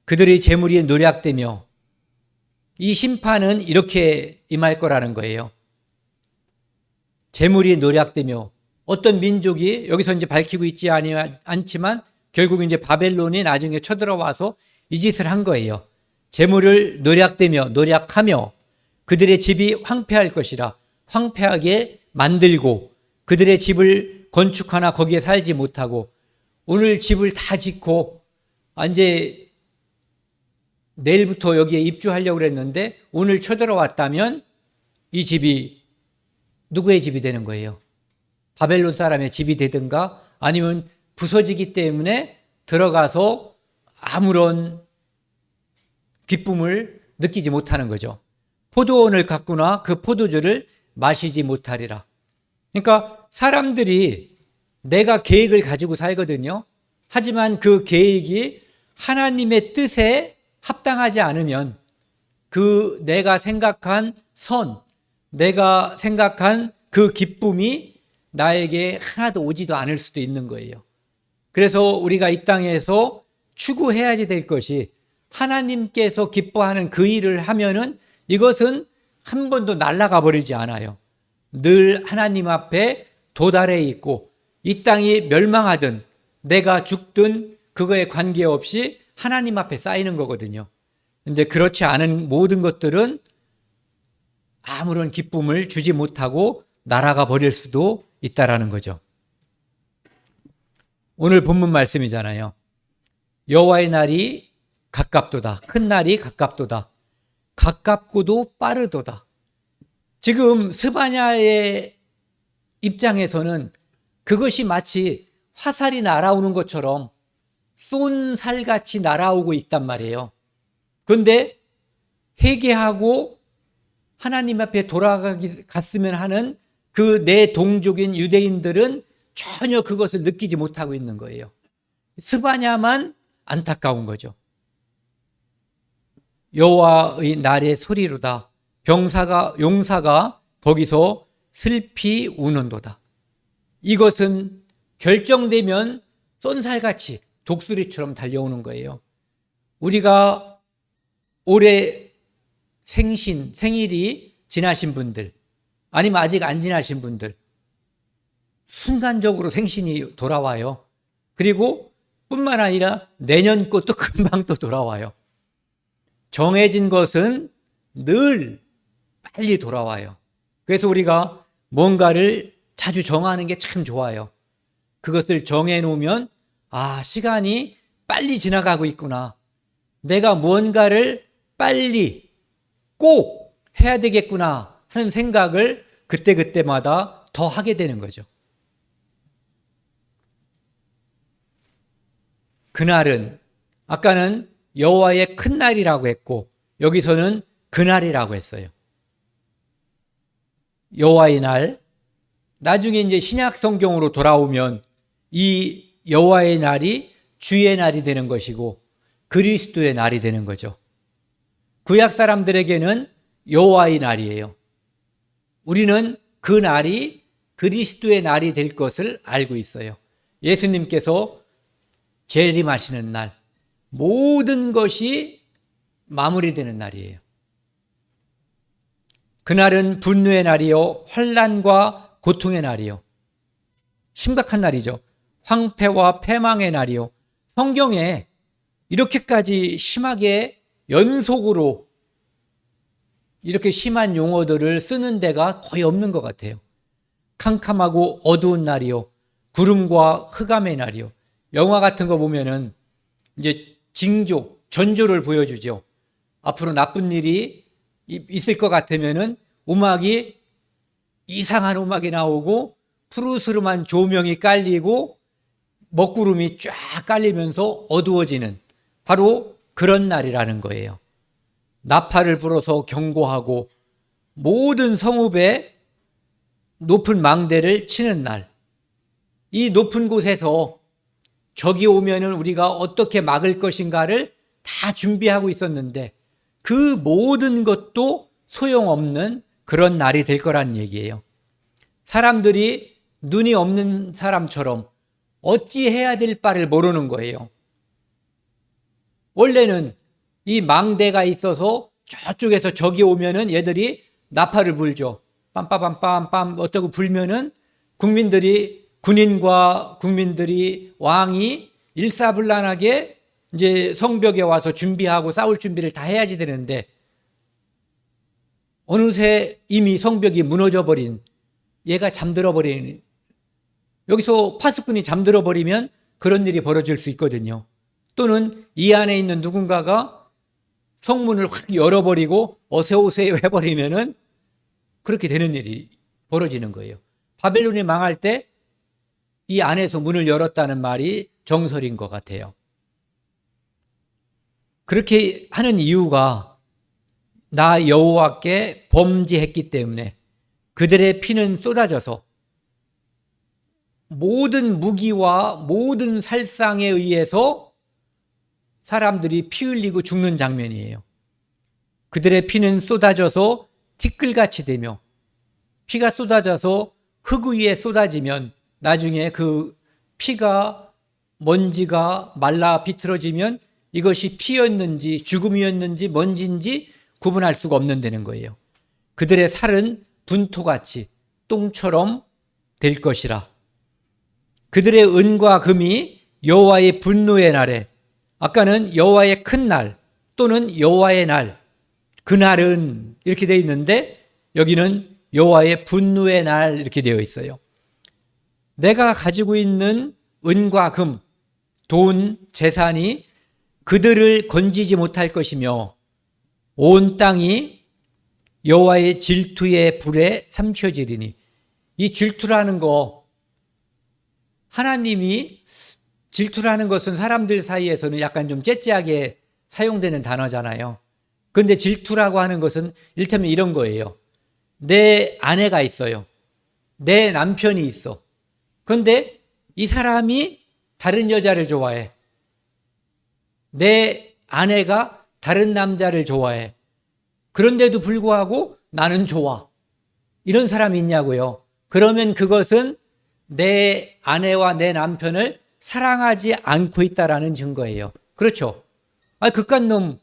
그들의 재물이 노략되며, 이 심판은 이렇게 임할 거라는 거예요. 재물이 노략되며, 어떤 민족이 여기서 이제 밝히고 있지 않지만 결국 이제 바벨론이 나중에 쳐들어와서 이 짓을 한 거예요. 재물을 노략하며 그들의 집이 황폐할 것이라. 황폐하게 만들고 그들의 집을 건축하나 거기에 살지 못하고, 오늘 집을 다 짓고 이제 내일부터 여기에 입주하려고 그랬는데 오늘 쳐들어왔다면 이 집이 누구의 집이 되는 거예요? 바벨론 사람의 집이 되든가 아니면 부서지기 때문에 들어가서 아무런 기쁨을 느끼지 못하는 거죠. 포도원을 가꾸나 그 포도주를 마시지 못하리라. 그러니까 사람들이 내가 계획을 가지고 살거든요. 하지만 그 계획이 하나님의 뜻에 합당하지 않으면 그 내가 생각한 선, 내가 생각한 그 기쁨이 나에게 하나도 오지도 않을 수도 있는 거예요. 그래서 우리가 이 땅에서 추구해야지 될 것이, 하나님께서 기뻐하는 그 일을 하면은 이것은 한 번도 날아가 버리지 않아요. 늘 하나님 앞에 도달해 있고, 이 땅이 멸망하든 내가 죽든 그거에 관계없이 하나님 앞에 쌓이는 거거든요. 근데 그렇지 않은 모든 것들은 아무런 기쁨을 주지 못하고 날아가 버릴 수도 있다라는 거죠. 오늘 본문 말씀이잖아요. 여호와의 날이 가깝도다. 큰 날이 가깝도다. 가깝고도 빠르도다. 지금 스바냐의 입장에서는 그것이 마치 화살이 날아오는 것처럼 쏜 살같이 날아오고 있단 말이에요. 그런데 회개하고 하나님 앞에 돌아갔으면 하는 그 내 동족인 유대인들은 전혀 그것을 느끼지 못하고 있는 거예요. 스바냐만 안타까운 거죠. 여호와의 날의 소리로다. 용사가 거기서 슬피 우는도다. 이것은 결정되면 쏜살같이 독수리처럼 달려오는 거예요. 우리가 올해 생일이 지나신 분들, 아니면 아직 안 지나신 분들, 순간적으로 생신이 돌아와요. 그리고 뿐만 아니라 내년 것도 금방 또 돌아와요. 정해진 것은 늘 빨리 돌아와요. 그래서 우리가 뭔가를 자주 정하는 게 참 좋아요. 그것을 정해놓으면 시간이 빨리 지나가고 있구나. 내가 무언가를 빨리 꼭 해야 되겠구나 하는 생각을 그때그때마다 더 하게 되는 거죠. 그날은 아까는 여호와의 큰 날이라고 했고 여기서는 그날이라고 했어요. 여호와의 날, 나중에 이제 신약 성경으로 돌아오면 이 여호와의 날이 주의 날이 되는 것이고 그리스도의 날이 되는 거죠. 구약 사람들에게는 여호와의 날이에요. 우리는 그 날이 그리스도의 날이 될 것을 알고 있어요. 예수님께서 재림하시는 날, 모든 것이 마무리되는 날이에요. 그날은 분노의 날이요, 환난과 고통의 날이요. 심각한 날이죠. 황폐와 패망의 날이요. 성경에 이렇게까지 심하게 연속으로 이렇게 심한 용어들을 쓰는 데가 거의 없는 것 같아요. 캄캄하고 어두운 날이요, 구름과 흑암의 날이요. 영화 같은 거 보면은 이제 징조, 전조를 보여주죠. 앞으로 나쁜 일이 있을 것 같으면은 음악이 이상한 음악이 나오고 푸르스름한 조명이 깔리고 먹구름이 쫙 깔리면서 어두워지는 바로 그런 날이라는 거예요. 나팔을 불어서 경고하고 모든 성읍에 높은 망대를 치는 날. 이 높은 곳에서 적이 오면은 우리가 어떻게 막을 것인가를 다 준비하고 있었는데 그 모든 것도 소용없는 그런 날이 될 거란 얘기예요. 사람들이 눈이 없는 사람처럼 어찌 해야 될 바를 모르는 거예요. 원래는 이 망대가 있어서 저쪽에서 적이 오면은 얘들이 나팔을 불죠. 빰빠밤빰빰 어쩌고 불면은 군인과 국민들이 왕이 일사불란하게 이제 성벽에 와서 준비하고 싸울 준비를 다 해야지 되는데 어느새 이미 성벽이 무너져 버린 얘가 잠들어 버린 여기서 파수꾼이 잠들어 버리면 그런 일이 벌어질 수 있거든요. 또는 이 안에 있는 누군가가 성문을 확 열어버리고 어서오세요 해버리면은 그렇게 되는 일이 벌어지는 거예요. 바벨론이 망할 때 이 안에서 문을 열었다는 말이 정설인 것 같아요. 그렇게 하는 이유가 나 여호와께 범죄했기 때문에 그들의 피는 쏟아져서 모든 무기와 모든 살상에 의해서 사람들이 피 흘리고 죽는 장면이에요. 그들의 피는 쏟아져서 티끌같이 되며 피가 쏟아져서 흙 위에 쏟아지면 나중에 그 피가 먼지가 말라 비틀어지면 이것이 피였는지 죽음이었는지 먼지인지 구분할 수가 없는 되는 거예요. 그들의 살은 분토같이 똥처럼 될 것이라. 그들의 은과 금이 여호와의 분노의 날에 아까는 여호와의 큰 날 또는 여호와의 날 그날은 이렇게 되어 있는데 여기는 여호와의 분노의 날 이렇게 되어 있어요. 내가 가지고 있는 은과 금, 돈, 재산이 그들을 건지지 못할 것이며 온 땅이 여호와의 질투의 불에 삼켜지리니 이 질투라는 거 하나님이 질투라는 것은 사람들 사이에서는 약간 좀 째째하게 사용되는 단어잖아요. 그런데 질투라고 하는 것은 이를테면 이런 거예요. 내 아내가 있어요. 내 남편이 있어. 그런데 이 사람이 다른 여자를 좋아해. 내 아내가 다른 남자를 좋아해. 그런데도 불구하고 나는 좋아. 이런 사람이 있냐고요. 그러면 그것은 내 아내와 내 남편을 사랑하지 않고 있다라는 증거예요. 그렇죠? 그깟 놈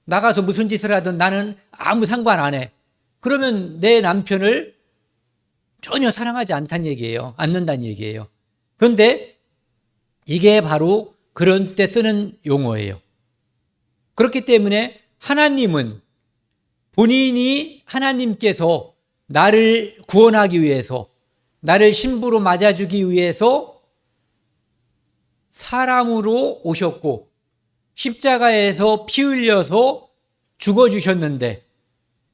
나가서 무슨 짓을 하든 나는 아무 상관 안 해. 그러면 내 남편을 전혀 사랑하지 않다는 얘기예요. 않는다는 얘기예요. 그런데 이게 바로 그런 때 쓰는 용어예요. 그렇기 때문에 하나님은 본인이 하나님께서 나를 구원하기 위해서, 나를 신부로 맞아주기 위해서 사람으로 오셨고 십자가에서 피 흘려서 죽어주셨는데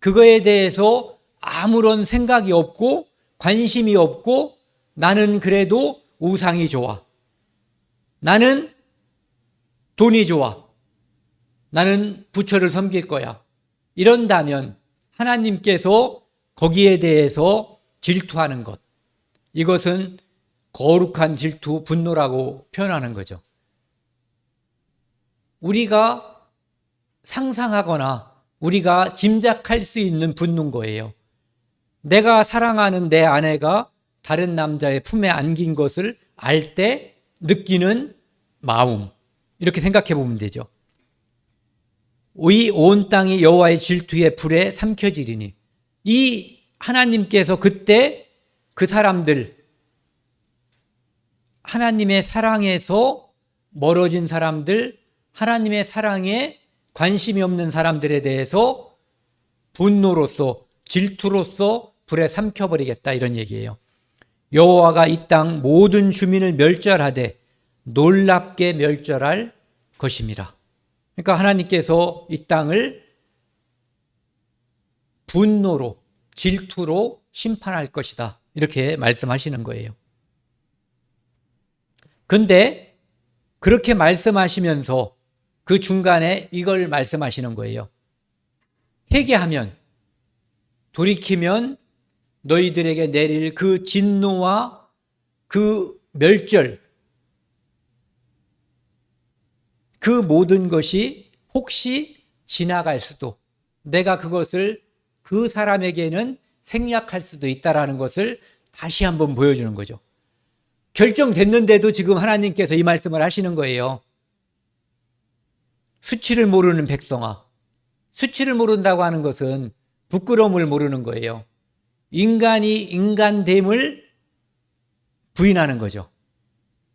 그거에 대해서 아무런 생각이 없고 관심이 없고 나는 그래도 우상이 좋아, 나는 돈이 좋아, 나는 부처를 섬길 거야, 이런다면 하나님께서 거기에 대해서 질투하는 것, 이것은 거룩한 질투, 분노라고 표현하는 거죠. 우리가 상상하거나 우리가 짐작할 수 있는 분노인 거예요. 내가 사랑하는 내 아내가 다른 남자의 품에 안긴 것을 알 때 느끼는 마음, 이렇게 생각해 보면 되죠. 이 온 땅이 여호와의 질투의 불에 삼켜지리니, 이 하나님께서 그때 그 사람들, 하나님의 사랑에서 멀어진 사람들, 하나님의 사랑에 관심이 없는 사람들에 대해서 분노로서, 질투로서 불에 삼켜버리겠다, 이런 얘기예요. 여호와가 이 땅 모든 주민을 멸절하되 놀랍게 멸절할 것임이라. 그러니까 하나님께서 이 땅을 분노로, 질투로 심판할 것이다, 이렇게 말씀하시는 거예요. 근데 그렇게 말씀하시면서 그 중간에 이걸 말씀하시는 거예요. 회개하면, 돌이키면 너희들에게 내릴 그 진노와 그 멸절, 그 모든 것이 혹시 지나갈 수도, 내가 그것을 그 사람에게는 생략할 수도 있다는 것을 다시 한번 보여주는 거죠. 결정됐는데도 지금 하나님께서 이 말씀을 하시는 거예요. 수치를 모르는 백성아. 수치를 모른다고 하는 것은 부끄러움을 모르는 거예요. 인간이 인간됨을 부인하는 거죠.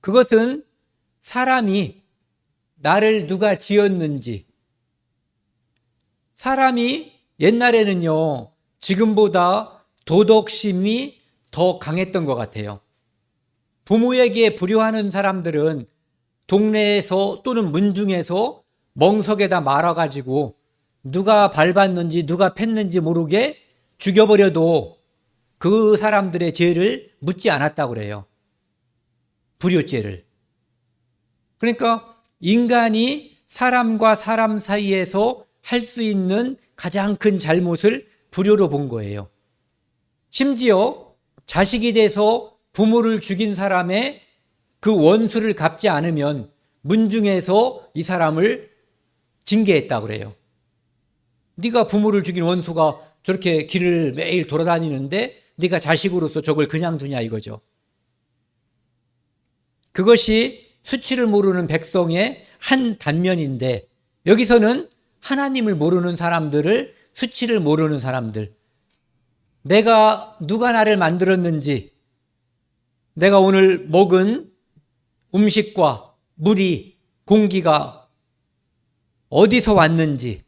그것은 사람이 나를 누가 지었는지, 사람이 옛날에는요, 지금보다 도덕심이 더 강했던 것 같아요. 부모에게 불효하는 사람들은 동네에서 또는 문중에서 멍석에다 말아가지고 누가 밟았는지 누가 팼는지 모르게 죽여버려도 그 사람들의 죄를 묻지 않았다고 그래요. 불효죄를. 그러니까 인간이 사람과 사람 사이에서 할 수 있는 가장 큰 잘못을 불효로 본 거예요. 심지어 자식이 돼서 부모를 죽인 사람의 그 원수를 갚지 않으면 문중에서 이 사람을 징계했다고 그래요. 네가 부모를 죽인 원수가 저렇게 길을 매일 돌아다니는데 네가 자식으로서 저걸 그냥 두냐, 이거죠. 그것이 수치를 모르는 백성의 한 단면인데, 여기서는 하나님을 모르는 사람들을, 수치를 모르는 사람들, 내가 누가 나를 만들었는지, 내가 오늘 먹은 음식과 물이, 공기가 어디서 왔는지,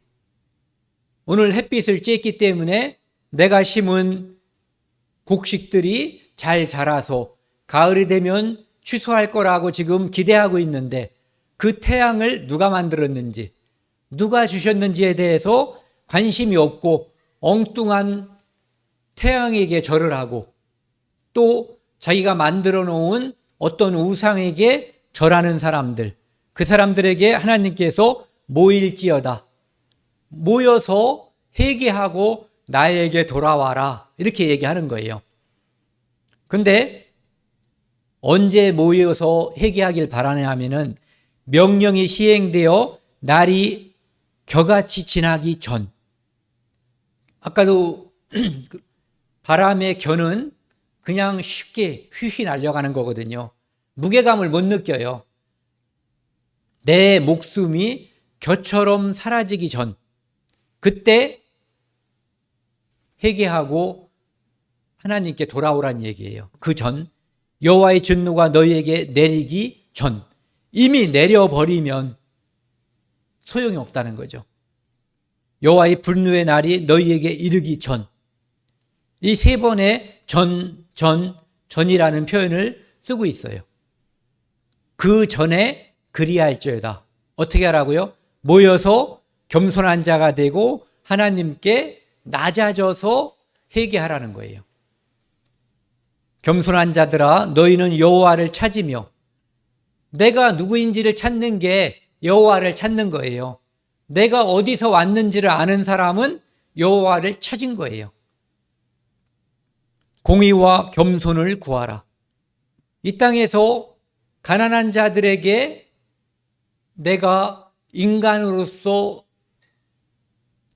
오늘 햇빛을 쬐기 때문에 내가 심은 곡식들이 잘 자라서 가을이 되면 취소할 거라고 지금 기대하고 있는데 그 태양을 누가 만들었는지, 누가 주셨는지에 대해서 관심이 없고 엉뚱한 태양에게 절을 하고 또 자기가 만들어 놓은 어떤 우상에게 절하는 사람들, 그 사람들에게 하나님께서 모일지어다, 모여서 회개하고 나에게 돌아와라, 이렇게 얘기하는 거예요. 근데 언제 모여서 회개하길 바라냐 하면은 명령이 시행되어 날이 겨같이 지나기 전. 아까도 바람의 겨는 그냥 쉽게 휘휘 날려가는 거거든요. 무게감을 못 느껴요. 내 목숨이 겨처럼 사라지기 전, 그때 회개하고 하나님께 돌아오란 얘기예요. 그 전, 여호와의 진노가 너희에게 내리기 전, 이미 내려버리면 소용이 없다는 거죠. 여호와의 분노의 날이 너희에게 이르기 전. 이 세 번의 전이라는 표현을 쓰고 있어요. 그 전에 그리할지어다. 어떻게 하라고요? 모여서 겸손한 자가 되고 하나님께 낮아져서 회개하라는 거예요. 겸손한 자들아 너희는 여호와를 찾으며, 내가 누구인지를 찾는 게 여호와를 찾는 거예요. 내가 어디서 왔는지를 아는 사람은 여호와를 찾은 거예요. 공의와 겸손을 구하라. 이 땅에서 가난한 자들에게 내가 인간으로서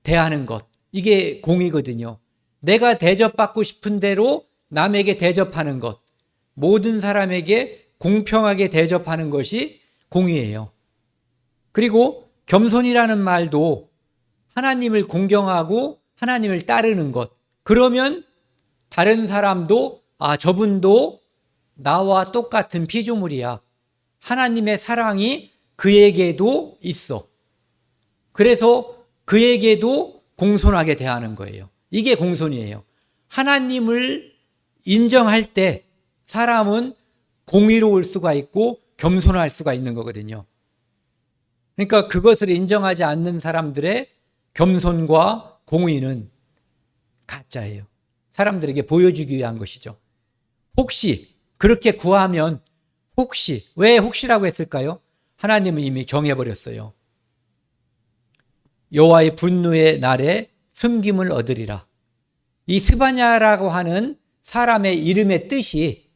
대하는 것, 이게 공의거든요. 내가 대접받고 싶은 대로 남에게 대접하는 것, 모든 사람에게 공평하게 대접하는 것이 공의예요. 그리고 겸손이라는 말도 하나님을 공경하고 하나님을 따르는 것. 그러면 다른 사람도 저분도 나와 똑같은 피조물이야. 하나님의 사랑이 그에게도 있어. 그래서 그에게도 공손하게 대하는 거예요. 이게 공손이에요. 하나님을 인정할 때 사람은 공의로울 수가 있고 겸손할 수가 있는 거거든요. 그러니까 그것을 인정하지 않는 사람들의 겸손과 공의는 가짜예요. 사람들에게 보여주기 위한 것이죠. 혹시 그렇게 구하면, 왜 혹시라고 했을까요? 하나님은 이미 정해버렸어요. 여호와의 분노의 날에 숨김을 얻으리라. 이 스바냐라고 하는 사람의 이름의 뜻이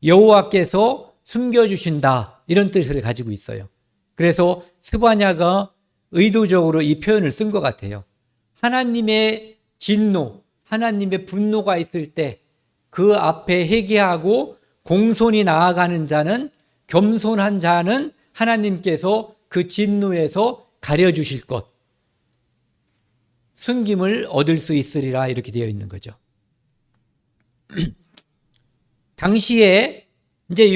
여호와께서 숨겨주신다, 이런 뜻을 가지고 있어요. 그래서 스바냐가 의도적으로 이 표현을 쓴 것 같아요. 하나님의 진노, 하나님의 분노가 있을 때 그 앞에 회개하고 공손히 나아가는 자는, 겸손한 자는 하나님께서 그 진노에서 가려주실 것, 숨김을 얻을 수 있으리라, 이렇게 되어 있는 거죠. 당시에 이제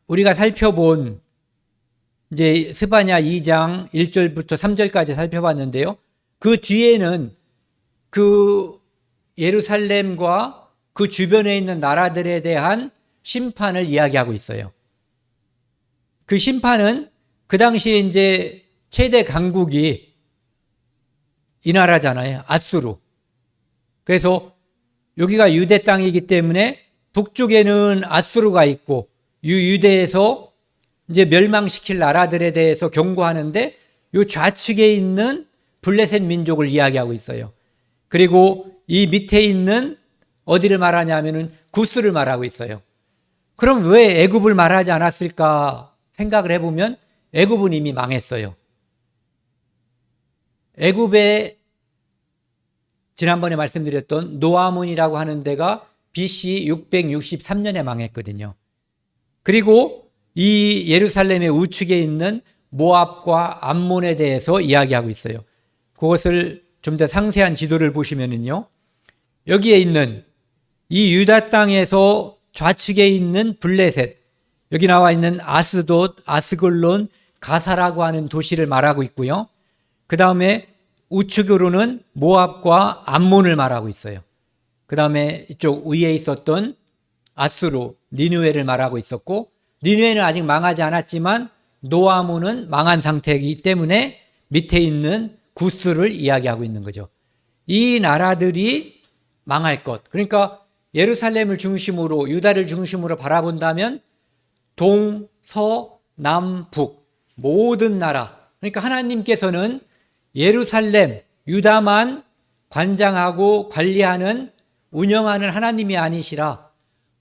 우리가 살펴본 이제 스바냐 2장 1절부터 3절까지 살펴봤는데요. 그 뒤에는 그 예루살렘과 그 주변에 있는 나라들에 대한 심판을 이야기하고 있어요. 그 심판은 그 당시에 이제 최대 강국이 이 나라잖아요. 아수르. 그래서 여기가 유대 땅이기 때문에 북쪽에는 아수르가 있고, 유대에서 이제 멸망시킬 나라들에 대해서 경고하는데, 이 좌측에 있는 블레셋 민족을 이야기하고 있어요. 그리고 이 밑에 있는 어디를 말하냐면은 구스를 말하고 있어요. 그럼 왜 애굽을 말하지 않았을까 생각을 해보면, 애굽은 이미 망했어요. 애굽에 지난번에 말씀드렸던 노아문이라고 하는 데가 BC 663년에 망했거든요. 그리고 이 예루살렘의 우측에 있는 모압과 암몬에 대해서 이야기하고 있어요. 그것을 좀 더 상세한 지도를 보시면은요, 여기에 있는 이 유다 땅에서 좌측에 있는 블레셋, 여기 나와 있는 아스돗, 아스글론, 가사라고 하는 도시를 말하고 있고요. 그 다음에 우측으로는 모압과 암몬을 말하고 있어요. 그 다음에 이쪽 위에 있었던 아수르, 니느웨를 말하고 있었고, 니느웨는 아직 망하지 않았지만 노아문은 망한 상태이기 때문에 밑에 있는 구스를 이야기하고 있는 거죠. 이 나라들이 망할 것. 그러니까 예루살렘을 중심으로, 유다를 중심으로 바라본다면 동, 서, 남, 북 모든 나라, 그러니까 하나님께서는 예루살렘, 유다만 관장하고 관리하는, 운영하는 하나님이 아니시라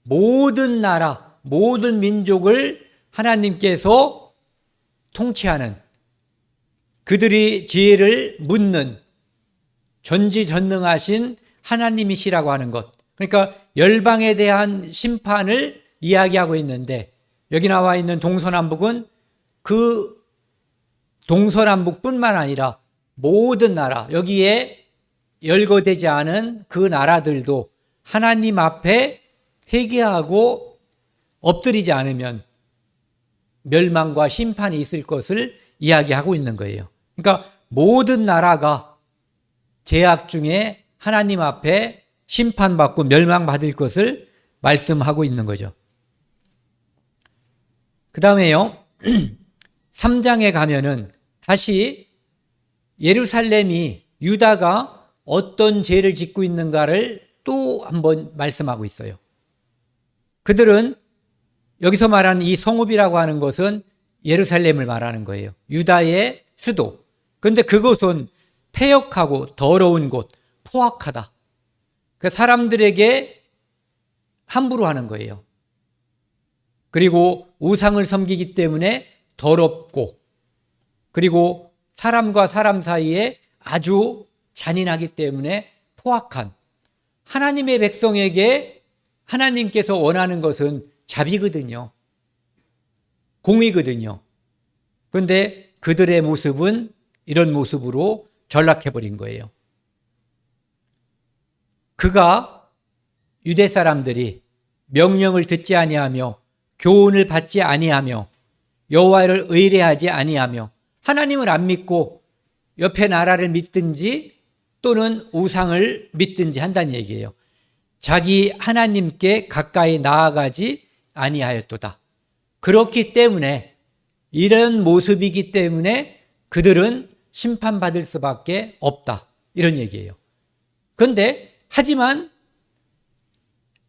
모든 나라, 모든 민족을 하나님께서 통치하는, 그들이 지혜를 묻는 전지전능하신 하나님이시라고 하는 것. 그러니까 열방에 대한 심판을 이야기하고 있는데, 여기 나와 있는 동서남북은 그 동서남북뿐만 아니라 모든 나라, 여기에 열거되지 않은 그 나라들도 하나님 앞에 회개하고 엎드리지 않으면 멸망과 심판이 있을 것을 이야기하고 있는 거예요. 그러니까 모든 나라가 제약 중에 하나님 앞에 심판받고 멸망받을 것을 말씀하고 있는 거죠. 그 다음에요. 3장에 가면은 다시 예루살렘이 유다가 어떤 죄를 짓고 있는가를 또 한번 말씀하고 있어요. 그들은 여기서 말하는 이 성읍이라고 하는 것은 예루살렘을 말하는 거예요. 유다의 수도. 그런데 그것은 패역하고 더러운 곳, 포악하다. 그 사람들에게 함부로 하는 거예요. 그리고 우상을 섬기기 때문에 더럽고, 그리고 사람과 사람 사이에 아주 잔인하기 때문에 포악한, 하나님의 백성에게 하나님께서 원하는 것은 자비거든요. 공의거든요. 그런데 그들의 모습은 이런 모습으로 전락해버린 거예요. 그가 유대 사람들이 명령을 듣지 아니하며 교훈을 받지 아니하며 여호와를 의뢰하지 아니하며 하나님을 안 믿고 옆에 나라를 믿든지 또는 우상을 믿든지 한다는 얘기예요. 자기 하나님께 가까이 나아가지 아니하였도다. 그렇기 때문에, 이런 모습이기 때문에 그들은 심판받을 수밖에 없다. 이런 얘기예요. 그런데 하지만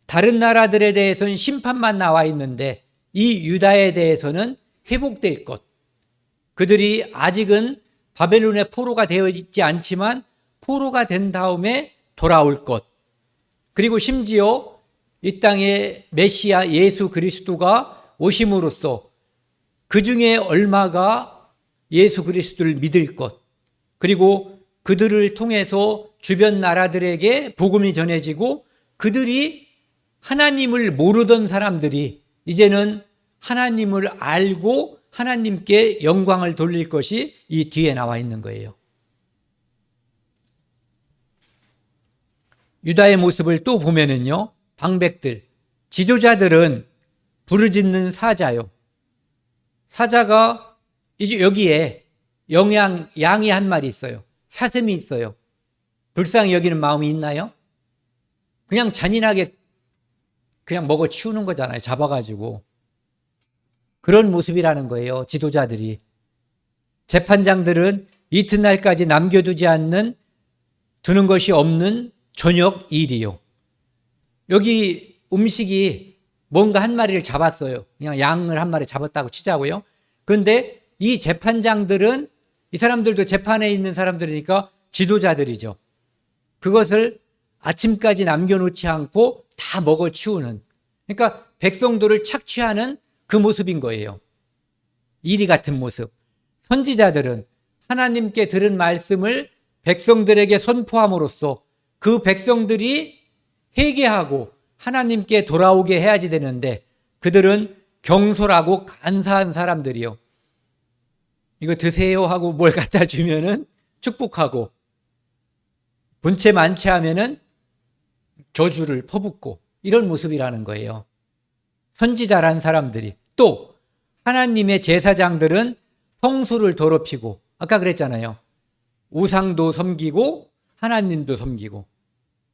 다른 나라들에 대해서는 심판만 나와 있는데 이 유다에 대해서는 회복될 것. 그들이 아직은 바벨론의 포로가 되어 있지 않지만 포로가 된 다음에 돌아올 것. 그리고 심지어 이 땅에 메시아 예수 그리스도가 오심으로써 그 중에 얼마가 예수 그리스도를 믿을 것. 그리고 그들을 통해서 주변 나라들에게 복음이 전해지고 그들이 하나님을 모르던 사람들이 이제는 하나님을 알고 하나님께 영광을 돌릴 것이 이 뒤에 나와 있는 거예요. 유다의 모습을 또 보면은요, 방백들, 지도자들은 부르짖는 사자요. 사자가 이제 여기에 양이 한 마리 있어요. 사슴이 있어요. 불쌍히 여기는 마음이 있나요? 그냥 잔인하게 그냥 먹어 치우는 거잖아요. 잡아가지고. 그런 모습이라는 거예요. 지도자들이. 재판장들은 이튿날까지 남겨두지 않는, 두는 것이 없는 저녁 일이요. 여기 음식이 뭔가 한 마리를 잡았어요. 그냥 양을 한 마리 잡았다고 치자고요. 그런데 이 재판장들은, 이 사람들도 재판에 있는 사람들이니까 지도자들이죠. 그것을 아침까지 남겨놓지 않고 다 먹어치우는, 그러니까 백성들을 착취하는 그 모습인 거예요. 이리 같은 모습. 선지자들은 하나님께 들은 말씀을 백성들에게 선포함으로써 그 백성들이 회개하고 하나님께 돌아오게 해야지 되는데 그들은 경솔하고 간사한 사람들이요. 이거 드세요 하고 뭘 갖다 주면은 축복하고, 본체 만취하면은 저주를 퍼붓고, 이런 모습이라는 거예요. 선지자란 사람들이. 또 하나님의 제사장들은 성수를 더럽히고, 아까 그랬잖아요. 우상도 섬기고 하나님도 섬기고,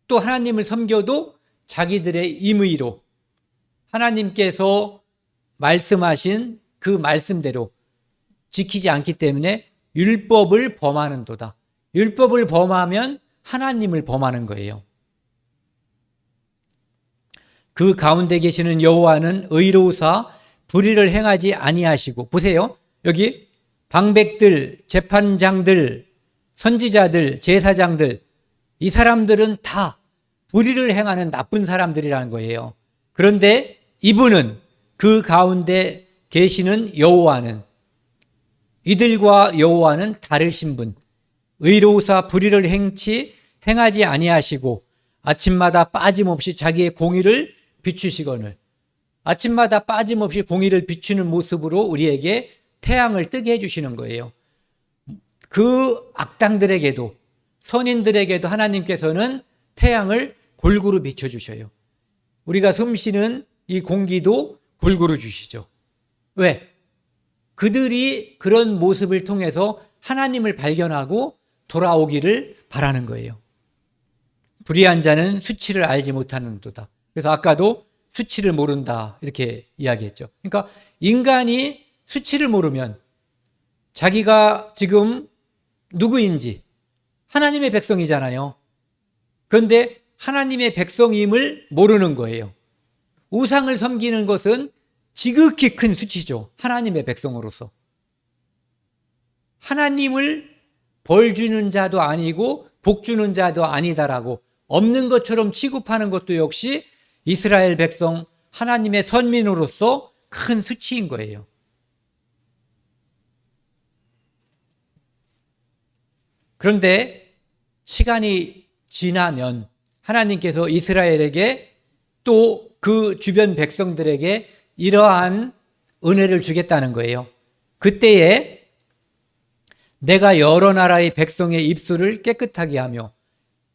또 하나님을 섬겨도 자기들의 임의로 하나님께서 말씀하신 그 말씀대로 지키지 않기 때문에 율법을 범하는도다. 율법을 범하면 하나님을 범하는 거예요. 그 가운데 계시는 여호와는 의로우사 불의를 행하지 아니하시고, 보세요. 여기 방백들, 재판장들, 선지자들, 제사장들, 이 사람들은 다 불의를 행하는 나쁜 사람들이라는 거예요. 그런데 이분은, 그 가운데 계시는 여호와는, 이들과 여호와는 다르신 분, 의로우사 불의를 행하지 아니하시고 아침마다 빠짐없이 자기의 공의를 비추시거늘, 아침마다 빠짐없이 공의를 비추는 모습으로 우리에게 태양을 뜨게 해주시는 거예요. 그 악당들에게도, 선인들에게도 하나님께서는 태양을 골고루 비춰주셔요. 우리가 숨쉬는 이 공기도 골고루 주시죠. 왜? 그들이 그런 모습을 통해서 하나님을 발견하고 돌아오기를 바라는 거예요. 불의한 자는 수치를 알지 못하는도다. 그래서 아까도 수치를 모른다 이렇게 이야기했죠. 그러니까 인간이 수치를 모르면 자기가 지금 누구인지 하나님의 백성이잖아요. 그런데 하나님의 백성임을 모르는 거예요. 우상을 섬기는 것은 지극히 큰 수치죠. 하나님의 백성으로서. 하나님을 벌 주는 자도 아니고 복 주는 자도 아니다라고 없는 것처럼 취급하는 것도 역시 이스라엘 백성 하나님의 선민으로서 큰 수치인 거예요. 그런데 시간이 지나면 하나님께서 이스라엘에게 또 그 주변 백성들에게 이러한 은혜를 주겠다는 거예요. 그때에 내가 여러 나라의 백성의 입술을 깨끗하게 하며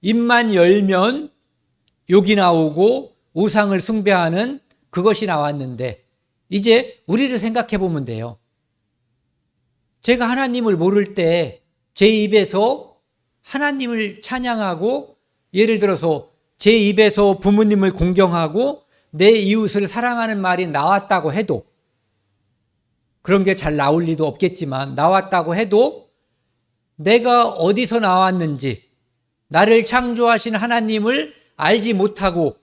입만 열면 욕이 나오고 우상을 숭배하는 그것이 나왔는데 이제 우리를 생각해 보면 돼요. 제가 하나님을 모를 때 제 입에서 하나님을 찬양하고 예를 들어서 제 입에서 부모님을 공경하고 내 이웃을 사랑하는 말이 나왔다고 해도 그런 게 잘 나올 리도 없겠지만 나왔다고 해도 내가 어디서 나왔는지 나를 창조하신 하나님을 알지 못하고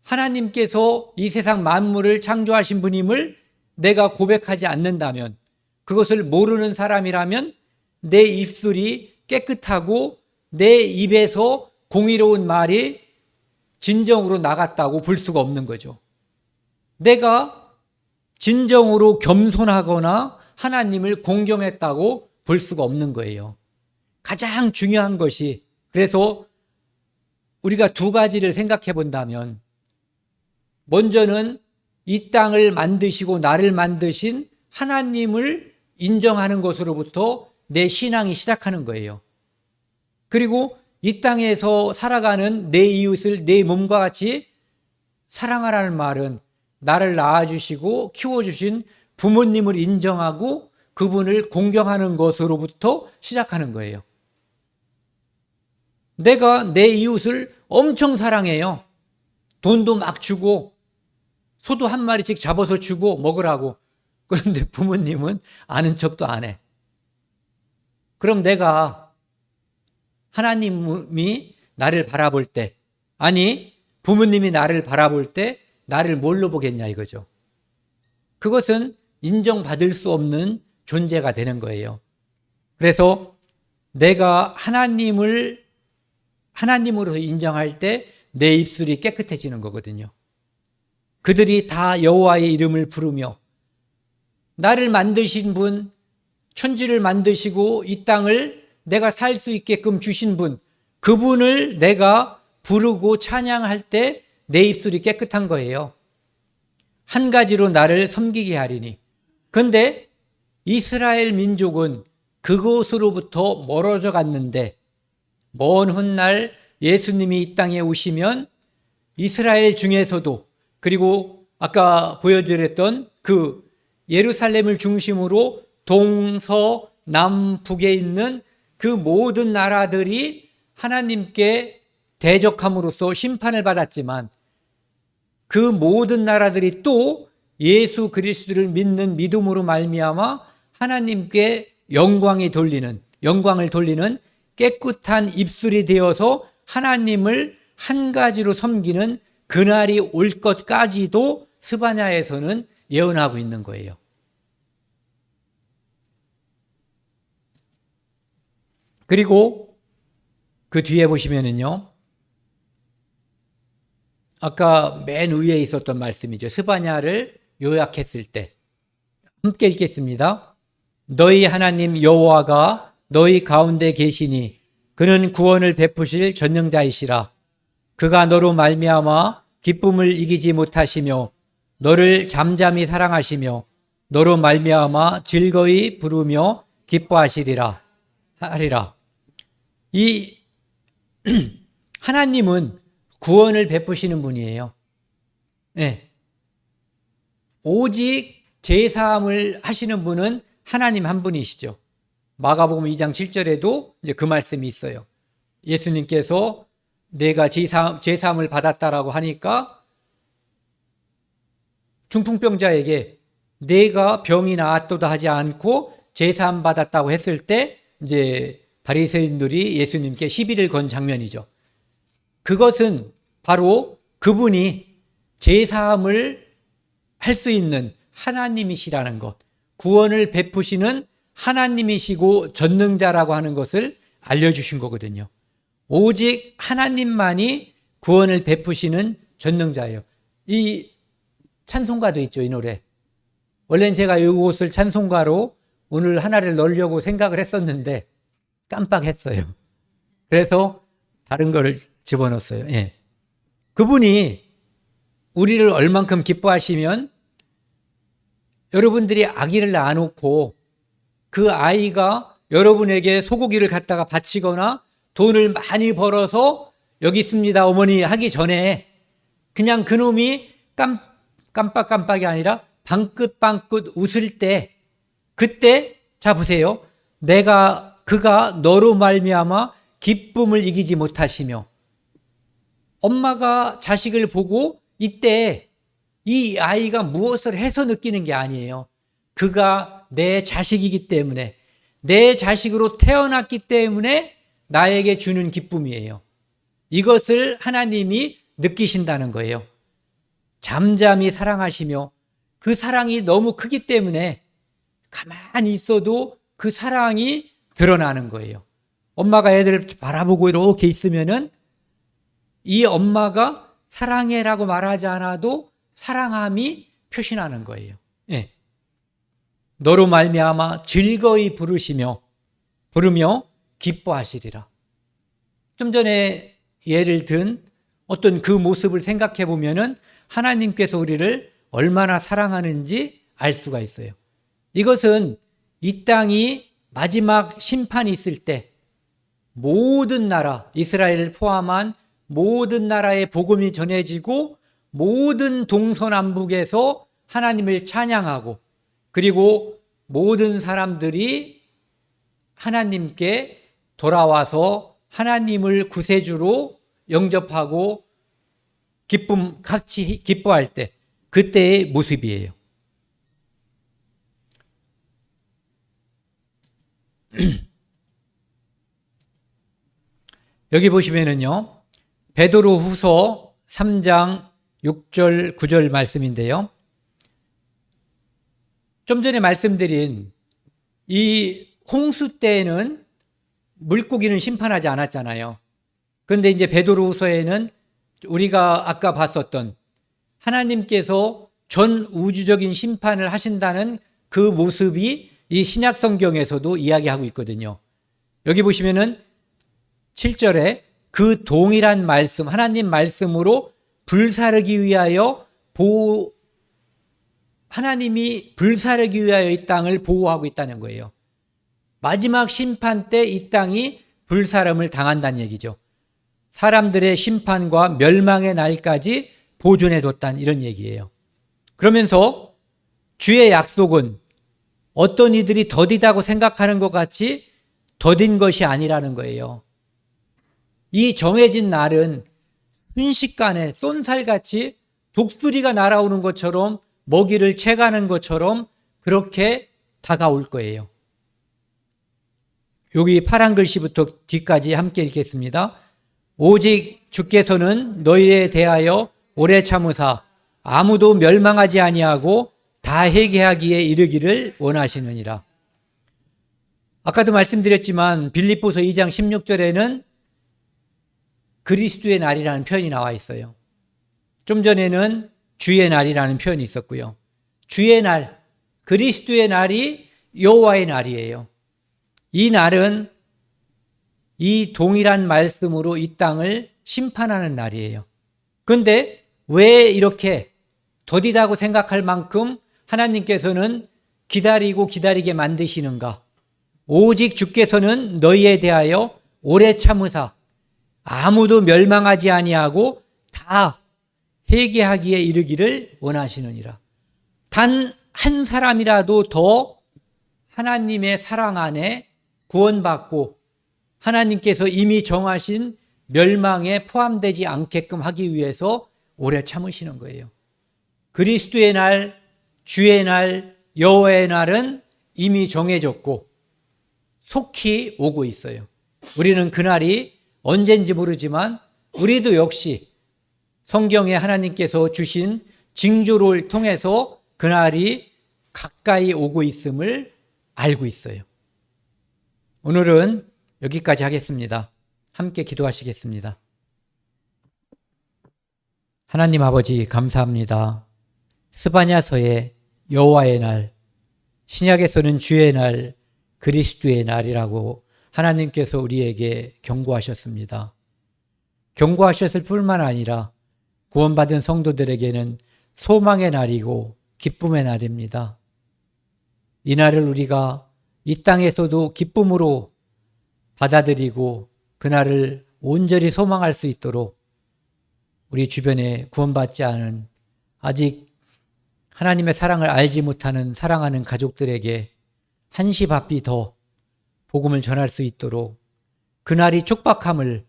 하나님께서 이 세상 만물을 창조하신 분임을 내가 고백하지 않는다면 그것을 모르는 사람이라면 내 입술이 깨끗하고 내 입에서 공의로운 말이 진정으로 나갔다고 볼 수가 없는 거죠. 내가 진정으로 겸손하거나 하나님을 공경했다고 볼 수가 없는 거예요. 가장 중요한 것이 그래서 우리가 두 가지를 생각해 본다면 먼저는 이 땅을 만드시고 나를 만드신 하나님을 인정하는 것으로부터 내 신앙이 시작하는 거예요. 그리고 이 땅에서 살아가는 내 이웃을 내 몸과 같이 사랑하라는 말은 나를 낳아주시고 키워주신 부모님을 인정하고 그분을 공경하는 것으로부터 시작하는 거예요. 내가 내 이웃을 엄청 사랑해요. 돈도 막 주고 소도 한 마리씩 잡아서 주고 먹으라고. 그런데 부모님은 아는 척도 안 해. 그럼 내가 하나님이 나를 바라볼 때 아니 부모님이 나를 바라볼 때 나를 뭘로 보겠냐 이거죠. 그것은 인정받을 수 없는 존재가 되는 거예요. 그래서 내가 하나님을 하나님으로 인정할 때 내 입술이 깨끗해지는 거거든요. 그들이 다 여호와의 이름을 부르며 나를 만드신 분, 천지를 만드시고 이 땅을 내가 살 수 있게끔 주신 분, 그분을 내가 부르고 찬양할 때 내 입술이 깨끗한 거예요. 한 가지로 나를 섬기게 하리니. 그런데 이스라엘 민족은 그곳으로부터 멀어져 갔는데 먼 훗날 예수님이 이 땅에 오시면 이스라엘 중에서도 그리고 아까 보여드렸던 그 예루살렘을 중심으로 동서 남북에 있는 그 모든 나라들이 하나님께 대적함으로써 심판을 받았지만 그 모든 나라들이 또 예수 그리스도를 믿는 믿음으로 말미암아 하나님께 영광을 돌리는 깨끗한 입술이 되어서 하나님을 한 가지로 섬기는 그날이 올 것까지도 스바냐에서는 예언하고 있는 거예요. 그리고 그 뒤에 보시면은요, 아까 맨 위에 있었던 말씀이죠. 스바냐를 요약했을 때 함께 읽겠습니다. 너희 하나님 여호와가 너희 가운데 계시니 그는 구원을 베푸실 전능자이시라. 그가 너로 말미암아 기쁨을 이기지 못하시며 너를 잠잠히 사랑하시며 너로 말미암아 즐거이 부르며 기뻐하시리라 하리라. 이 하나님은 구원을 베푸시는 분이에요. 네. 오직 제사함을 하시는 분은 하나님 한 분이시죠. 마가복음 2장 7절에도 이제 그 말씀이 있어요. 예수님께서 내가 제사함을 받았다라고 하니까 중풍병자에게 내가 병이 나았도다 하지 않고 제사함 받았다고 했을 때 이제 바리새인들이 예수님께 시비를 건 장면이죠. 그것은 바로 그분이 제사함을 할 수 있는 하나님이시라는 것, 구원을 베푸시는 하나님이시고 전능자라고 하는 것을 알려주신 거거든요. 오직 하나님만이 구원을 베푸시는 전능자예요. 이 찬송가도 있죠, 이 노래. 원래는 제가 이것을 찬송가로 오늘 하나를 넣으려고 생각을 했었는데 깜빡했어요. 그래서 다른 거를 집어넣었어요. 예. 그분이 우리를 얼만큼 기뻐하시면 여러분들이 아기를 낳아놓고 그 아이가 여러분에게 소고기를 갖다가 바치거나 돈을 많이 벌어서 여기 있습니다 어머니 하기 전에 그냥 그놈이 깜빡깜빡이 아니라 방긋방긋 웃을 때 그때 자 보세요. 그가 너로 말미암아 기쁨을 이기지 못하시며 엄마가 자식을 보고 이때 이 아이가 무엇을 해서 느끼는 게 아니에요. 그가 내 자식이기 때문에 내 자식으로 태어났기 때문에 나에게 주는 기쁨이에요. 이것을 하나님이 느끼신다는 거예요. 잠잠히 사랑하시며 그 사랑이 너무 크기 때문에 가만히 있어도 그 사랑이 드러나는 거예요. 엄마가 애들을 바라보고 이렇게 있으면은 이 엄마가 사랑해라고 말하지 않아도 사랑함이 표시나는 거예요. 예. 너로 말미암아 즐거이 부르며 기뻐하시리라. 좀 전에 예를 든 어떤 그 모습을 생각해 보면은 하나님께서 우리를 얼마나 사랑하는지 알 수가 있어요. 이것은 이 땅이 마지막 심판이 있을 때 모든 나라, 이스라엘을 포함한 모든 나라의 복음이 전해지고 모든 동서남북에서 하나님을 찬양하고 그리고 모든 사람들이 하나님께 돌아와서 하나님을 구세주로 영접하고 같이 기뻐할 때 그때의 모습이에요. 여기 보시면은요, 베드로 후서 3장 6절, 9절 말씀인데요. 좀 전에 말씀드린 이 홍수 때에는 물고기는 심판하지 않았잖아요. 그런데 이제 베드로 후서에는 우리가 아까 봤었던 하나님께서 전 우주적인 심판을 하신다는 그 모습이 이 신약 성경에서도 이야기하고 있거든요. 여기 보시면은 7절에 그 동일한 말씀, 하나님 말씀으로 불사르기 위하여 하나님이 불사르기 위하여 이 땅을 보호하고 있다는 거예요. 마지막 심판 때 이 땅이 불사름을 당한다는 얘기죠. 사람들의 심판과 멸망의 날까지 보존해 뒀다는 이런 얘기예요. 그러면서 주의 약속은 어떤 이들이 더디다고 생각하는 것 같이 더딘 것이 아니라는 거예요. 이 정해진 날은 순식간에 쏜살같이 독수리가 날아오는 것처럼 먹이를 채가는 것처럼 그렇게 다가올 거예요. 여기 파란 글씨부터 뒤까지 함께 읽겠습니다. 오직 주께서는 너희에 대하여 오래 참으사 아무도 멸망하지 아니하고 다 회개하기에 이르기를 원하시느니라. 아까도 말씀드렸지만 빌립보서 2장 16절에는 그리스도의 날이라는 표현이 나와 있어요. 좀 전에는 주의 날이라는 표현이 있었고요. 주의 날, 그리스도의 날이 여호와의 날이에요. 이 날은 이 동일한 말씀으로 이 땅을 심판하는 날이에요. 그런데 왜 이렇게 더디다고 생각할 만큼 하나님께서는 기다리고 기다리게 만드시는가? 오직 주께서는 너희에 대하여 오래 참으사 아무도 멸망하지 아니하고 다 회개하기에 이르기를 원하시느니라. 단 한 사람이라도 더 하나님의 사랑 안에 구원받고 하나님께서 이미 정하신 멸망에 포함되지 않게끔 하기 위해서 오래 참으시는 거예요. 그리스도의 날, 주의 날, 여호와의 날은 이미 정해졌고 속히 오고 있어요. 우리는 그날이 언젠지 모르지만 우리도 역시 성경에 하나님께서 주신 징조를 통해서 그날이 가까이 오고 있음을 알고 있어요. 오늘은 여기까지 하겠습니다. 함께 기도하시겠습니다. 하나님 아버지 감사합니다. 스바냐서의 여호와의 날, 신약에서는 주의 날, 그리스도의 날이라고 하나님께서 우리에게 경고하셨습니다. 경고하셨을 뿐만 아니라 구원받은 성도들에게는 소망의 날이고 기쁨의 날입니다. 이 날을 우리가 이 땅에서도 기쁨으로 받아들이고 그날을 온전히 소망할 수 있도록 우리 주변에 구원받지 않은 아직 하나님의 사랑을 알지 못하는 사랑하는 가족들에게 한시 바삐 더 복음을 전할 수 있도록 그날이 촉박함을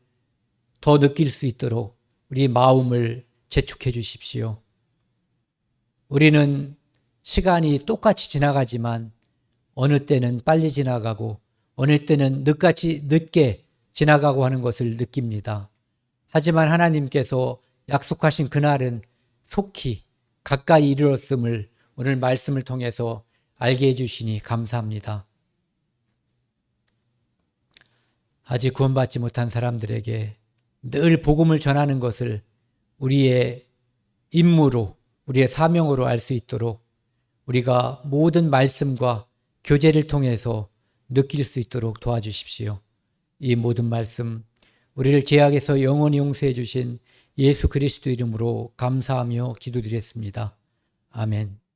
더 느낄 수 있도록 우리 마음을 재촉해 주십시오. 우리는 시간이 똑같이 지나가지만 어느 때는 빨리 지나가고 어느 때는 늦게 지나가고 하는 것을 느낍니다. 하지만 하나님께서 약속하신 그날은 속히 가까이 이르렀음을 오늘 말씀을 통해서 알게 해주시니 감사합니다. 아직 구원받지 못한 사람들에게 늘 복음을 전하는 것을 우리의 임무로, 우리의 사명으로 알 수 있도록 우리가 모든 말씀과 교제를 통해서 느낄 수 있도록 도와주십시오. 이 모든 말씀 우리를 죄악에서 영원히 용서해 주신 예수 그리스도 이름으로 감사하며 기도드렸습니다. 아멘.